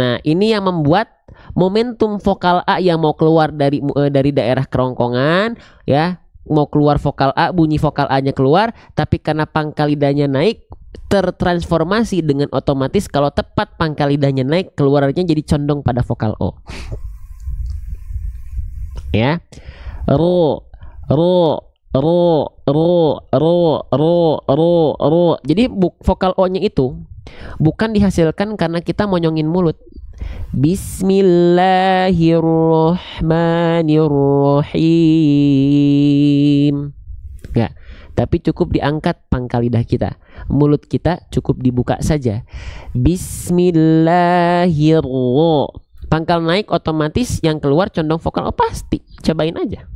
Nah, ini yang membuat momentum vokal A yang mau keluar dari daerah kerongkongan ya, mau keluar vokal A, bunyi vokal A-nya keluar, tapi karena pangkal lidahnya naik, tertransformasi dengan otomatis kalau tepat pangkal lidahnya naik, keluarnya jadi condong pada vokal O. Ya. Ro, ro, ro, ro, ro, ro, ro, ro. Jadi vokal O-nya itu bukan dihasilkan karena kita monyongin mulut. Bismillahirrahmanirrahim. Enggak, tapi cukup diangkat pangkal lidah kita. Mulut kita cukup dibuka saja. Bismillahirrahmanirrahim. Pangkal naik otomatis yang keluar condong vokal O pasti. Cobain aja.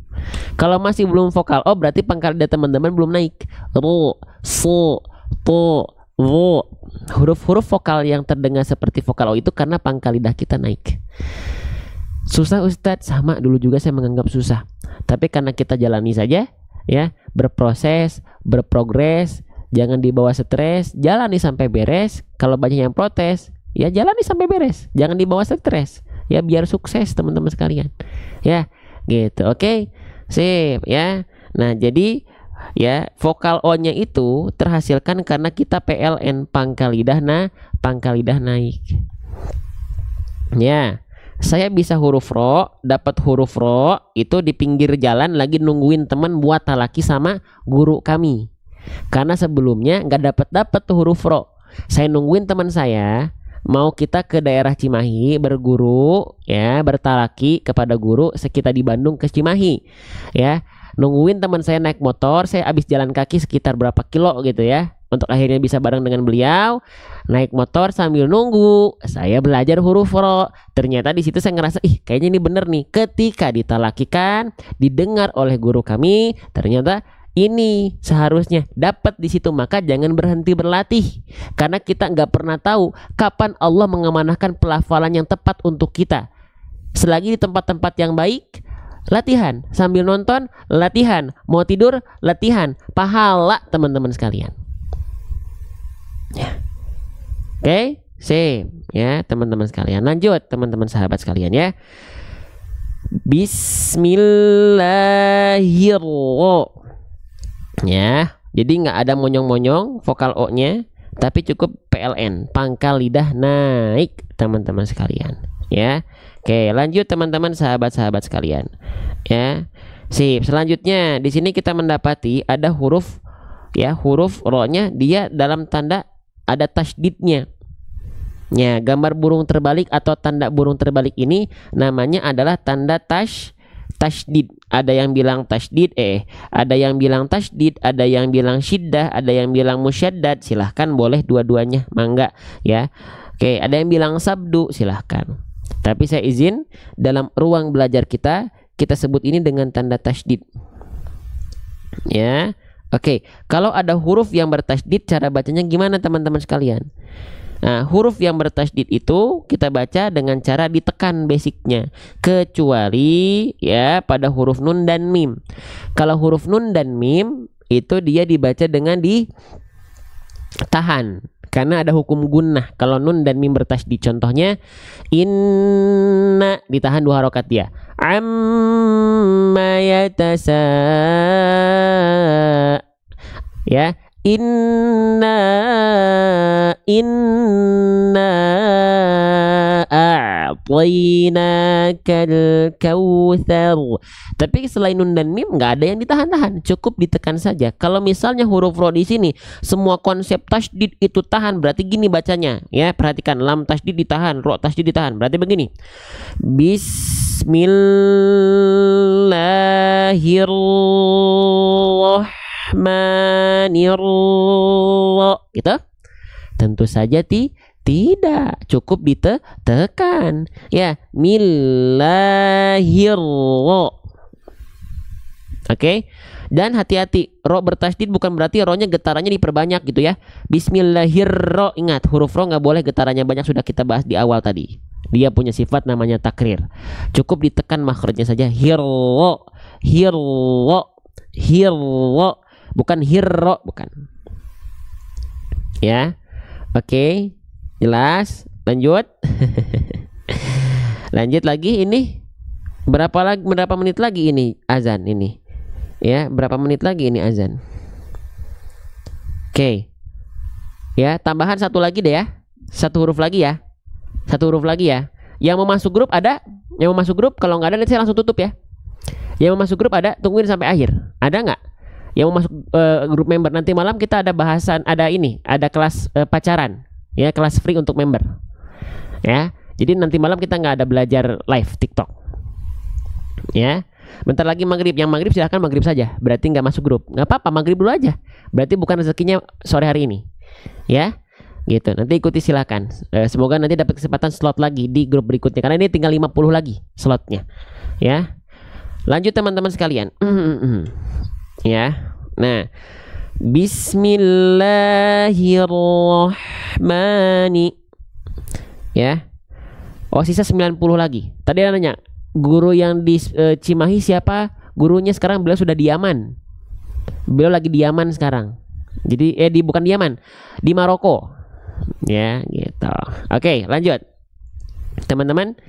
Kalau masih belum vokal O berarti pangkal lidah teman-teman belum naik. Ro, so, to, ro. Huruf-huruf vokal yang terdengar seperti vokal O itu karena pangkal lidah kita naik. Susah Ustadz, sama dulu juga saya menganggap susah. Tapi karena kita jalani saja, ya, berproses, berprogres, jangan dibawa stres, jalani sampai beres. Kalau banyak yang protes, ya jalani sampai beres, jangan dibawa stres, ya biar sukses teman-teman sekalian, ya, gitu. Oke, sip, ya. Nah jadi ya vokal O-nya itu terhasilkan karena kita PLN pangkal lidah naik. Ya, saya bisa huruf ro, dapat huruf ro itu di pinggir jalan lagi nungguin teman buat talaki sama guru kami. Karena sebelumnya nggak dapat tuh huruf ro. Saya nungguin teman saya mau kita ke daerah Cimahi berguru, ya, bertalaki kepada guru sekitar di Bandung ke Cimahi, ya. Nungguin teman saya naik motor, saya habis jalan kaki sekitar berapa kilo gitu ya, untuk akhirnya bisa bareng dengan beliau. Naik motor sambil nunggu, saya belajar huruf ro. Ternyata di situ saya ngerasa, kayaknya ini bener nih. Ketika ditalakikan, didengar oleh guru kami, ternyata ini seharusnya dapat di situ. Maka jangan berhenti berlatih, karena kita nggak pernah tahu kapan Allah mengamanahkan pelafalan yang tepat untuk kita. Selagi di tempat-tempat yang baik, latihan sambil nonton, latihan mau tidur, latihan pahala teman-teman sekalian. Ya. Oke, sip ya teman-teman sekalian. Lanjut teman-teman sahabat sekalian ya. Bismillahirrahmanirrahim. Ya, jadi nggak ada monyong-monyong vokal O-nya, tapi cukup PLN pangkal lidah naik teman-teman sekalian. Ya. Oke, lanjut teman-teman sahabat-sahabat sekalian. Ya. Sip, selanjutnya di sini kita mendapati ada huruf, ya, huruf ro-nya dia dalam tanda ada tasydidnya. Ya, gambar burung terbalik atau tanda burung terbalik ini namanya adalah tanda tasydid. Ada yang bilang tasydid, ada yang bilang tasydid, ada yang bilang syiddah, ada yang bilang musyaddad. Silahkan, boleh dua-duanya, mangga ya. Oke, ada yang bilang sabdu, silahkan. Tapi saya izin dalam ruang belajar kita sebut ini dengan tanda tasydid. Ya. Oke, kalau ada huruf yang bertasydid, cara bacanya gimana teman-teman sekalian? Nah, huruf yang bertasydid itu kita baca dengan cara ditekan basicnya, kecuali ya pada huruf nun dan mim. Kalau huruf nun dan mim itu dia dibaca dengan ditahan, karena ada hukum gunnah. Kalau nun dan mim bertasydid, contohnya inna ditahan 2 harokat dia. Amma yatasa, ya, inna a'tainakal kautsar. Tapi selain nun dan mim nggak ada yang ditahan-tahan, cukup ditekan saja. Kalau misalnya huruf ro di sini semua konsep tasydid itu tahan, berarti gini bacanya, ya, perhatikan, lam tasydid ditahan, ro tasydid ditahan, berarti begini. Bismillahirrahmanirrahim. Gitu? Tentu saja tidak, cukup ditekan. Ya, millahirrahmanirrahim. Oke. Dan hati-hati, ro bertasydid bukan berarti ro-nya getarannya diperbanyak gitu ya. Bismillahirrahmanirrahim. Ingat, huruf ro nggak boleh getarannya banyak, sudah kita bahas di awal tadi. Dia punya sifat namanya takrir. Cukup ditekan makhrajnya saja. Hirro, bukan hirro, bukan. Ya. Oke. Jelas? Lanjut. Lanjut lagi ini. Berapa menit lagi ini azan ini? Ya, berapa menit lagi ini azan? Oke. Ya, tambahan satu lagi deh ya. Satu huruf lagi ya. Satu huruf lagi ya. Yang mau masuk grup ada? Yang mau masuk grup? Kalau nggak ada nanti saya langsung tutup ya. Yang mau masuk grup ada? Tungguin sampai akhir. Ada nggak? Yang mau masuk grup member, nanti malam kita ada bahasan, ada ini, ada kelas pacaran. Ya, kelas free untuk member. Ya. Jadi nanti malam kita nggak ada belajar live TikTok. Ya. Bentar lagi maghrib. Yang maghrib silahkan maghrib saja. Berarti nggak masuk grup. Nggak apa-apa, maghrib dulu aja. Berarti bukan rezekinya sore hari ini. Ya. Gitu. Nanti ikuti silakan. Semoga nanti dapat kesempatan slot lagi di grup berikutnya. Karena ini tinggal 50 lagi slotnya. Ya. Lanjut teman-teman sekalian. Ya. Nah. Bismillahirrahmanirrahim. Ya. Oh, sisa 90 lagi. Tadi ada nanya, guru yang di Cimahi siapa? Gurunya sekarang beliau sudah di Yaman. Beliau lagi di Yaman sekarang. Jadi bukan di Yaman, di Maroko. Ya, gitu. Oke, lanjut. Teman-teman,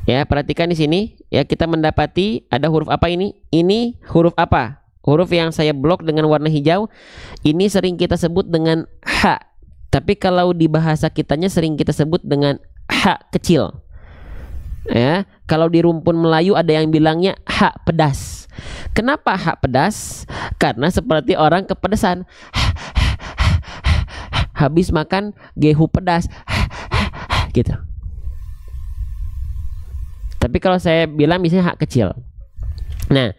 ya perhatikan di sini. Ya, kita mendapati ada huruf apa ini? Ini huruf apa? Huruf yang saya blok dengan warna hijau. Ini sering kita sebut dengan H. Tapi kalau di bahasa kitanya sering kita sebut dengan H kecil. Ya, kalau di rumpun Melayu ada yang bilangnya H pedas. Kenapa H pedas? Karena seperti orang kepedesan. Habis makan gehu pedas. Gitu. Tapi kalau saya bilang misalnya H kecil. Nah,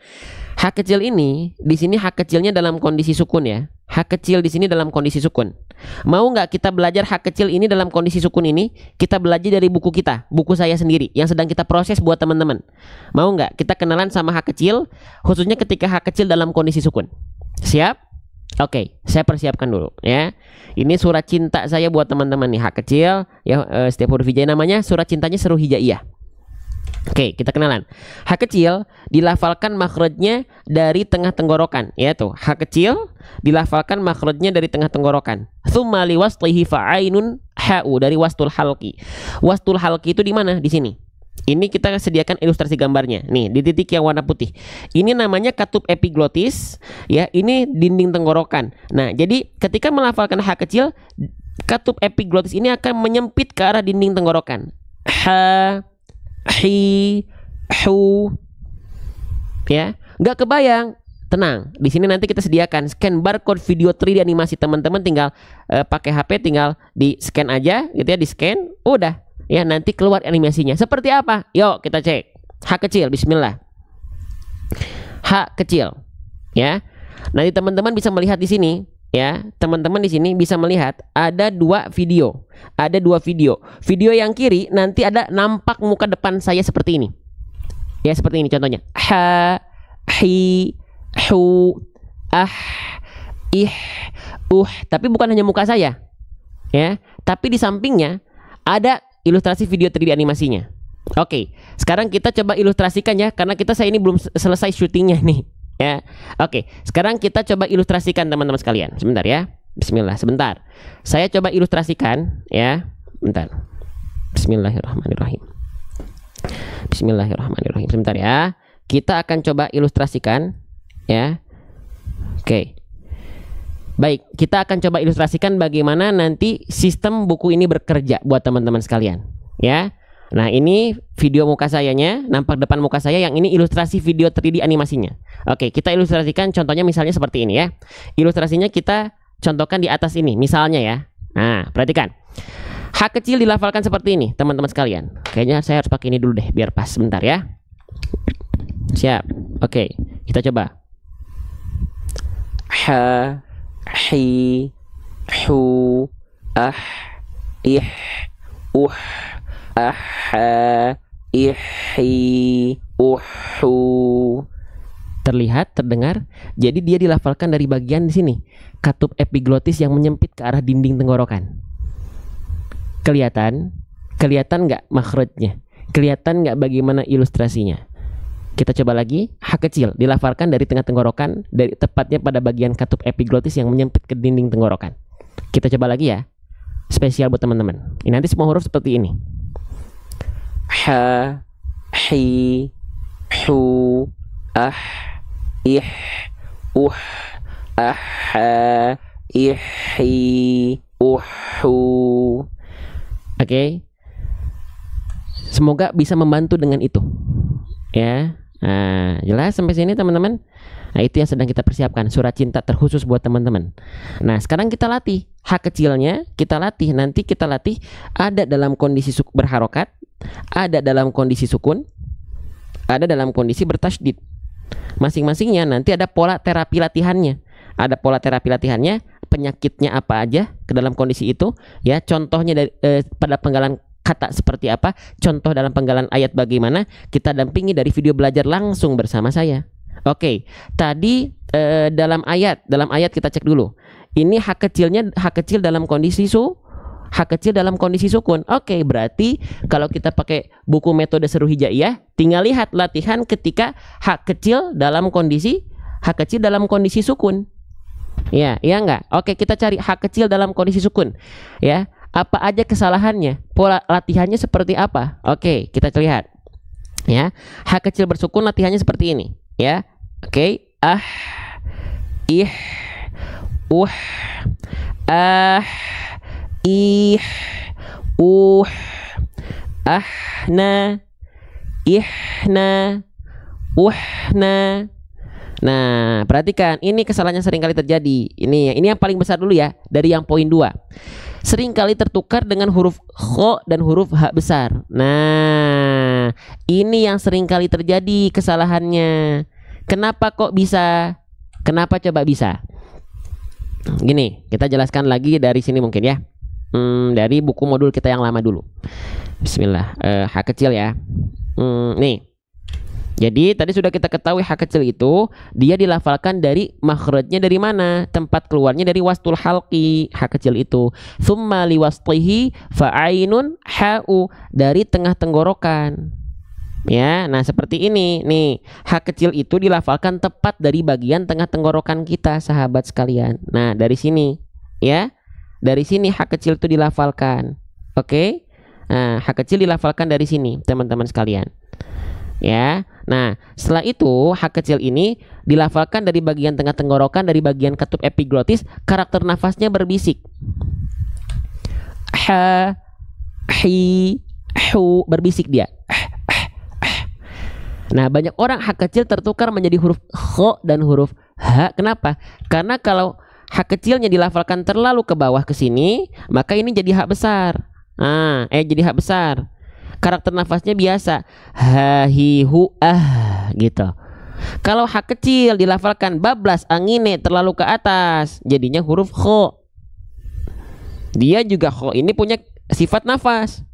H kecil ini di sini H kecilnya dalam kondisi sukun ya. H kecil di sini dalam kondisi sukun. Mau nggak kita belajar H kecil ini dalam kondisi sukun ini? Kita belajar dari buku kita, buku saya sendiri yang sedang kita proses buat teman-teman. Mau nggak kita kenalan sama H kecil, khususnya ketika H kecil dalam kondisi sukun? Siap? Oke, saya persiapkan dulu ya. Ini surat cinta saya buat teman-teman nih, H kecil ya, setiap huruf hijaiyah namanya surat cintanya seru hijaiyah. Oke, kita kenalan. H kecil dilafalkan makhrajnya dari tengah tenggorokan, ya tuh. H kecil dilafalkan makhrajnya dari tengah tenggorokan. Tsumma liwaslihi fa'ainun ha'u, dari wastul halqi. Wastul halqi itu di mana? Di sini. Ini kita sediakan ilustrasi gambarnya. Nih, di titik yang warna putih. Ini namanya katup epiglotis, ya. Ini dinding tenggorokan. Nah, jadi ketika melafalkan H kecil, katup epiglotis ini akan menyempit ke arah dinding tenggorokan. Ha, hi, hu, ya, nggak kebayang, tenang. Di sini nanti kita sediakan scan barcode video 3D animasi, teman-teman tinggal pakai HP, tinggal di scan aja, gitu ya, di scan, udah, ya nanti keluar animasinya. Seperti apa? Yuk kita cek. H kecil, Bismillah. H kecil, ya. Nanti teman-teman bisa melihat di sini. Ya, teman-teman di sini bisa melihat ada dua video. Ada dua video. Video yang kiri nanti ada nampak muka depan saya seperti ini. Ya, seperti ini contohnya. Ha, hi, hu, ah, ih, Tapi bukan hanya muka saya. Ya, tapi di sampingnya ada ilustrasi video 3D animasinya. Oke, sekarang kita coba ilustrasikan ya, karena saya ini belum selesai syutingnya nih. Ya, oke. Sekarang kita coba ilustrasikan teman-teman sekalian. Sebentar ya. Bismillah, sebentar. Saya coba ilustrasikan ya. Bentar. Bismillahirrahmanirrahim. Bismillahirrahmanirrahim. Sebentar ya. Kita akan coba ilustrasikan ya. Oke. Baik, kita akan coba ilustrasikan bagaimana nanti sistem buku ini bekerja buat teman-teman sekalian. Ya. Nah, ini video muka sayanya, nampak depan muka saya. Yang ini ilustrasi video 3D animasinya. Oke, kita ilustrasikan contohnya misalnya seperti ini ya. Ilustrasinya kita contohkan di atas ini, misalnya ya. Nah, perhatikan. H kecil dilafalkan seperti ini, teman-teman sekalian. Kayaknya saya harus pakai ini dulu deh, biar pas. Sebentar ya. Siap. Oke, kita coba. H, hi, hu, ah, ih, aha, ihi, uhu. Terlihat, terdengar. Jadi dia dilafalkan dari bagian di sini, katup epiglotis yang menyempit ke arah dinding tenggorokan. Kelihatan? Kelihatan nggak makhrajnya? Kelihatan nggak bagaimana ilustrasinya? Kita coba lagi. H kecil dilafalkan dari tengah tenggorokan, dari tepatnya pada bagian katup epiglotis yang menyempit ke dinding tenggorokan. Kita coba lagi ya. Spesial buat teman-teman. Ini nanti semua huruf seperti ini. Ha, hi, hu, ah, ih, aha, ihi, uhu. Oke. Semoga bisa membantu dengan itu. Ya. Nah, jelas sampai sini teman-teman? Nah, itu yang sedang kita persiapkan, surat cinta terkhusus buat teman-teman. Nah, sekarang kita latih hak kecilnya, kita latih. Nanti kita latih ada dalam kondisi berharokat, ada dalam kondisi sukun, ada dalam kondisi bertasydid. Masing-masingnya nanti ada pola terapi latihannya. Ada pola terapi latihannya, penyakitnya apa aja ke dalam kondisi itu, ya. Contohnya dari pada penggalan kata seperti apa, contoh dalam penggalan ayat bagaimana, kita dampingi dari video belajar langsung bersama saya. Oke, tadi dalam ayat kita cek dulu. Ini hak kecil dalam kondisi sukun. Oke, berarti kalau kita pakai buku metode seru hijaiyah, tinggal lihat latihan ketika hak kecil dalam kondisi sukun. Ya, ya enggak? Oke, kita cari hak kecil dalam kondisi sukun. Ya, apa aja kesalahannya? Pola latihannya seperti apa? Oke, kita lihat. Ya, hak kecil bersukun latihannya seperti ini. Ya, oke. Ih, ih, ahna, ihna, uhna. Nah, perhatikan, ini kesalahannya sering kali terjadi. Ini yang paling besar dulu ya, dari yang poin 2. Sering kali tertukar dengan huruf kho dan huruf h besar. Nah, ini yang sering kali terjadi kesalahannya. Kenapa kok bisa? Kenapa coba bisa? Gini, kita jelaskan lagi dari sini mungkin ya. Dari buku modul kita yang lama dulu. Bismillah. Hak kecil ya. Nih. Jadi tadi sudah kita ketahui hak kecil itu dia dilafalkan dari makhrajnya dari mana? Tempat keluarnya dari wastul halqi, hak kecil itu. Tsumma liwasṭihi fa'ainun ha'u, dari tengah tenggorokan. Ya, nah seperti ini nih, hak kecil itu dilafalkan tepat dari bagian tengah tenggorokan kita, sahabat sekalian. Nah, dari sini ya. Dari sini hak kecil itu dilafalkan. Oke? Nah, hak kecil dilafalkan dari sini, teman-teman sekalian. Ya. Nah, setelah itu hak kecil ini dilafalkan dari bagian tengah tenggorokan, dari bagian katup epiglotis, karakter nafasnya berbisik. Ha, hi, hu, berbisik dia. Nah, banyak orang hak kecil tertukar menjadi huruf kho dan huruf h. Kenapa? Karena kalau hak kecilnya dilafalkan terlalu ke bawah ke sini, maka ini jadi hak besar. Nah, jadi hak besar. Karakter nafasnya biasa, ha, hi, hu, ah, gitu. Kalau hak kecil dilafalkan bablas, angine, terlalu ke atas, jadinya huruf kho. Dia juga kho ini punya sifat nafas,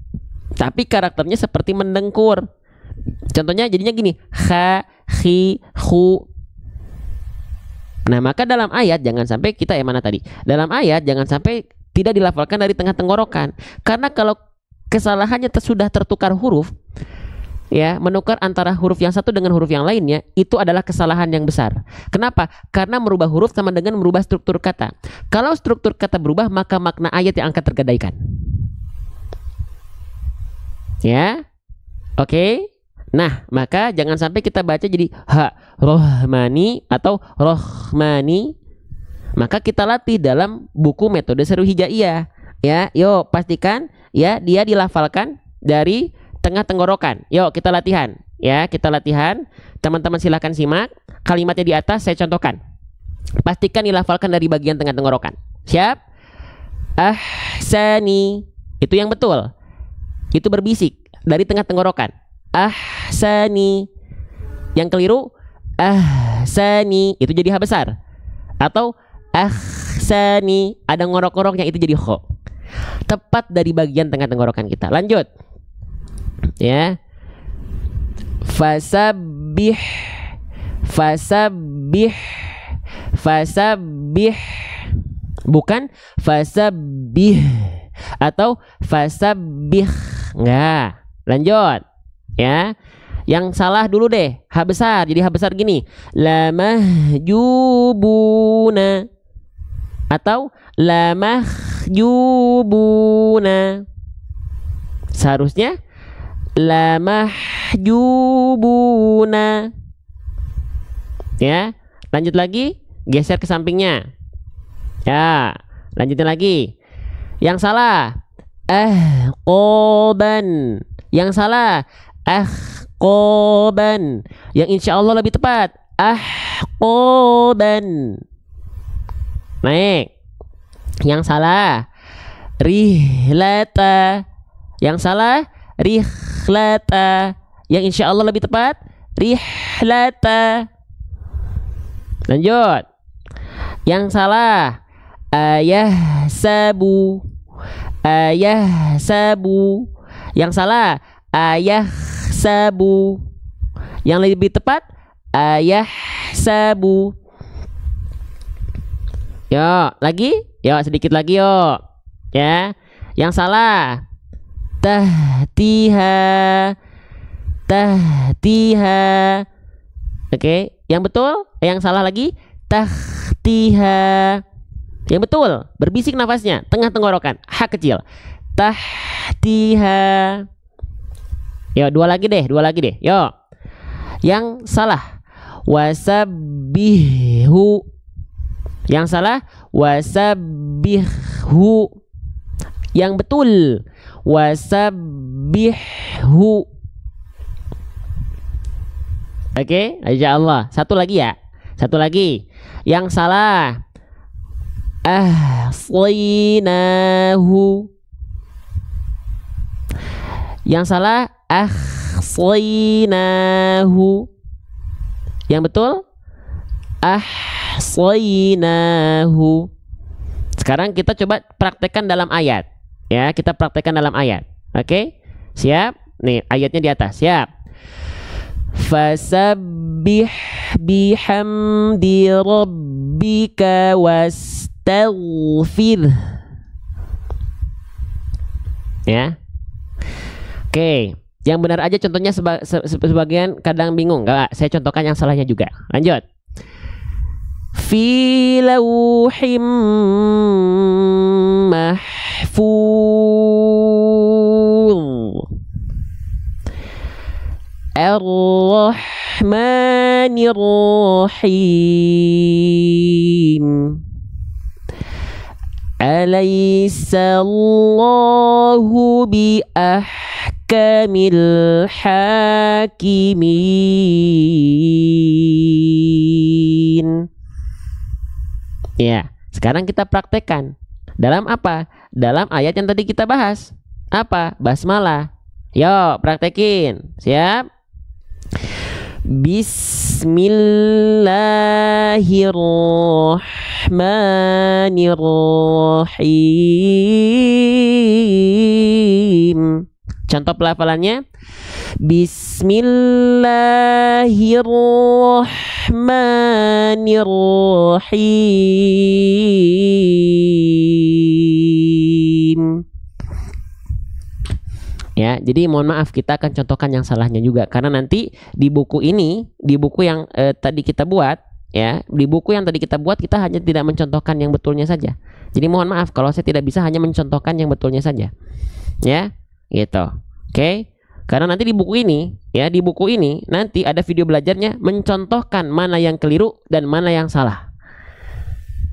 tapi karakternya seperti mendengkur. Contohnya jadinya gini, ha, hi, hu. Nah, maka dalam ayat jangan sampai kita mana tadi? Dalam ayat jangan sampai tidak dilafalkan dari tengah tenggorokan. Karena kalau kesalahannya sudah tertukar huruf, ya, menukar antara huruf yang satu dengan huruf yang lainnya, itu adalah kesalahan yang besar. Kenapa? Karena merubah huruf sama dengan merubah struktur kata. Kalau struktur kata berubah, maka makna ayat yang akan tergadaikan. Ya, oke. Nah, maka jangan sampai kita baca jadi ha, rohmani atau rohmani. Maka kita latih dalam buku metode seru hijaiyah. Ya, yuk pastikan ya dia dilafalkan dari tengah tenggorokan. Yuk kita latihan. Ya, kita latihan. Teman-teman silahkan simak. Kalimatnya di atas saya contohkan. Pastikan dilafalkan dari bagian tengah tenggorokan. Siap? Ahsani. Itu yang betul. Itu berbisik dari tengah tenggorokan. Ahsani. Yang keliru ahsani, itu jadi H besar. Atau ahsani, ada ngorok-ngoroknya, itu jadi kho. Tepat dari bagian tengah tenggorokan kita. Lanjut. Ya. Fasabbih. Fasabbih. Fasabbih. Bukan fasabbih atau fasabbih. Enggak. Lanjut. Ya, yang salah dulu deh, H besar. Jadi H besar gini, lamahjubuna atau lamahjubuna. Seharusnya lamahjubuna. Ya, Lanjut lagi, geser ke sampingnya. Ya, lanjutin lagi. Yang salah, ahqaban. Yang salah, ahqaban. Yang insya Allah lebih tepat, ahqaban. Naik. Yang salah, rihlata. Yang salah, rihlata. Yang insya Allah lebih tepat, rihlata. Lanjut. Yang salah, ayah sabu. Ayah sabu. Yang salah, ayah sabu. Yang lebih tepat, ayah sabu. Yuk, lagi. Yuk, sedikit lagi yuk. Ya. Yang salah, tahtiha. Tahtiha. Oke, yang betul, yang salah lagi, tahtiha. Yang betul, berbisik nafasnya, tengah tenggorokan, ha kecil. Tahtiha. Yuk, dua lagi deh. Yuk. Yang salah, wasabbihu. Yang salah, wasabbihu. Yang betul, wasabbihu. Oke, insyaallah. Satu lagi ya. Satu lagi. Yang salah, ahsaynahu. Yang salah, ahsaynahu. Yang betul, ahsaynahu. Sekarang kita coba praktekkan dalam ayat. Ya, kita praktekkan dalam ayat. Oke? Siap? Nih, ayatnya di atas. Siap? Fasabbih bihamdi rabbika wastaghfir. Ya. Oke, yang benar aja contohnya, sebagian kadang bingung. Enggak, saya contohkan yang salahnya juga. Lanjut. Fi lauhim mahfuz. Ar-Rahmanir Rahim. Alaysa Allahu bi ahkamil hakimin. Ya, sekarang kita praktekkan. Dalam apa? Dalam ayat yang tadi kita bahas. Apa? Basmalah. Yo, praktekin. Siap? Bismillahirrahmanirrahim. Contoh pelafalannya, Bismillahirrahmanirrahim. Ya, jadi mohon maaf, kita akan contohkan yang salahnya juga, karena nanti di buku ini, di buku yang tadi kita buat, ya, di buku yang tadi kita buat, kita hanya tidak mencontohkan yang betulnya saja. Jadi mohon maaf kalau saya tidak bisa hanya mencontohkan yang betulnya saja. Ya, gitu. Oke. Karena nanti di buku ini, ya, di buku ini nanti ada video belajarnya mencontohkan mana yang keliru dan mana yang salah.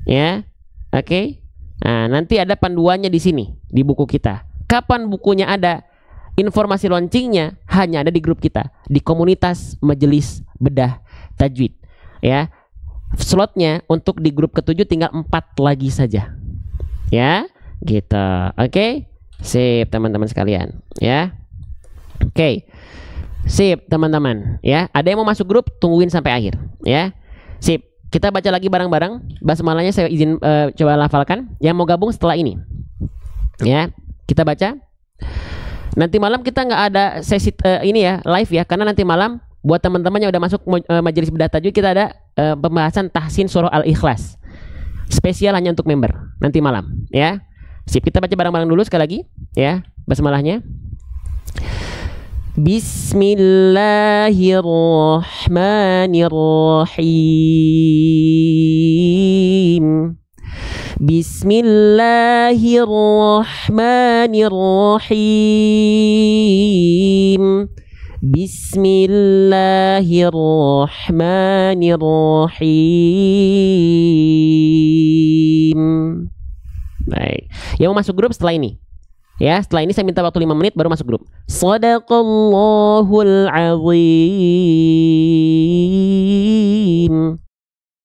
Ya. Oke. Nah, nanti ada panduannya di sini di buku kita. Kapan bukunya ada? Informasi launchingnya hanya ada di grup kita, di komunitas Majelis Bedah Tajwid. Ya, slotnya untuk di grup ke-7 tinggal 4 lagi saja. Ya, gitu. Oke, sip teman-teman sekalian. Ya, oke, sip teman-teman. Ya, ada yang mau masuk grup, tungguin sampai akhir. Ya, sip. Kita baca lagi bareng-bareng. Basmalahnya saya izin coba lafalkan. Yang mau gabung setelah ini. Ya, kita baca. Nanti malam kita nggak ada sesi ini ya, live ya, karena nanti malam buat teman-teman yang udah masuk Majelis Bedah Tajwid, kita ada pembahasan tahsin surah Al-Ikhlas spesial hanya untuk member nanti malam ya. Sip, kita baca bareng-bareng dulu sekali lagi ya basmalahnya. Bismillahirrahmanirrahim. Bismillahirrahmanirrahim. Bismillahirrahmanirrahim. Baik. Yang mau masuk grup setelah ini. Ya, setelah ini saya minta waktu 5 menit baru masuk grup. Shadaqallahul azim.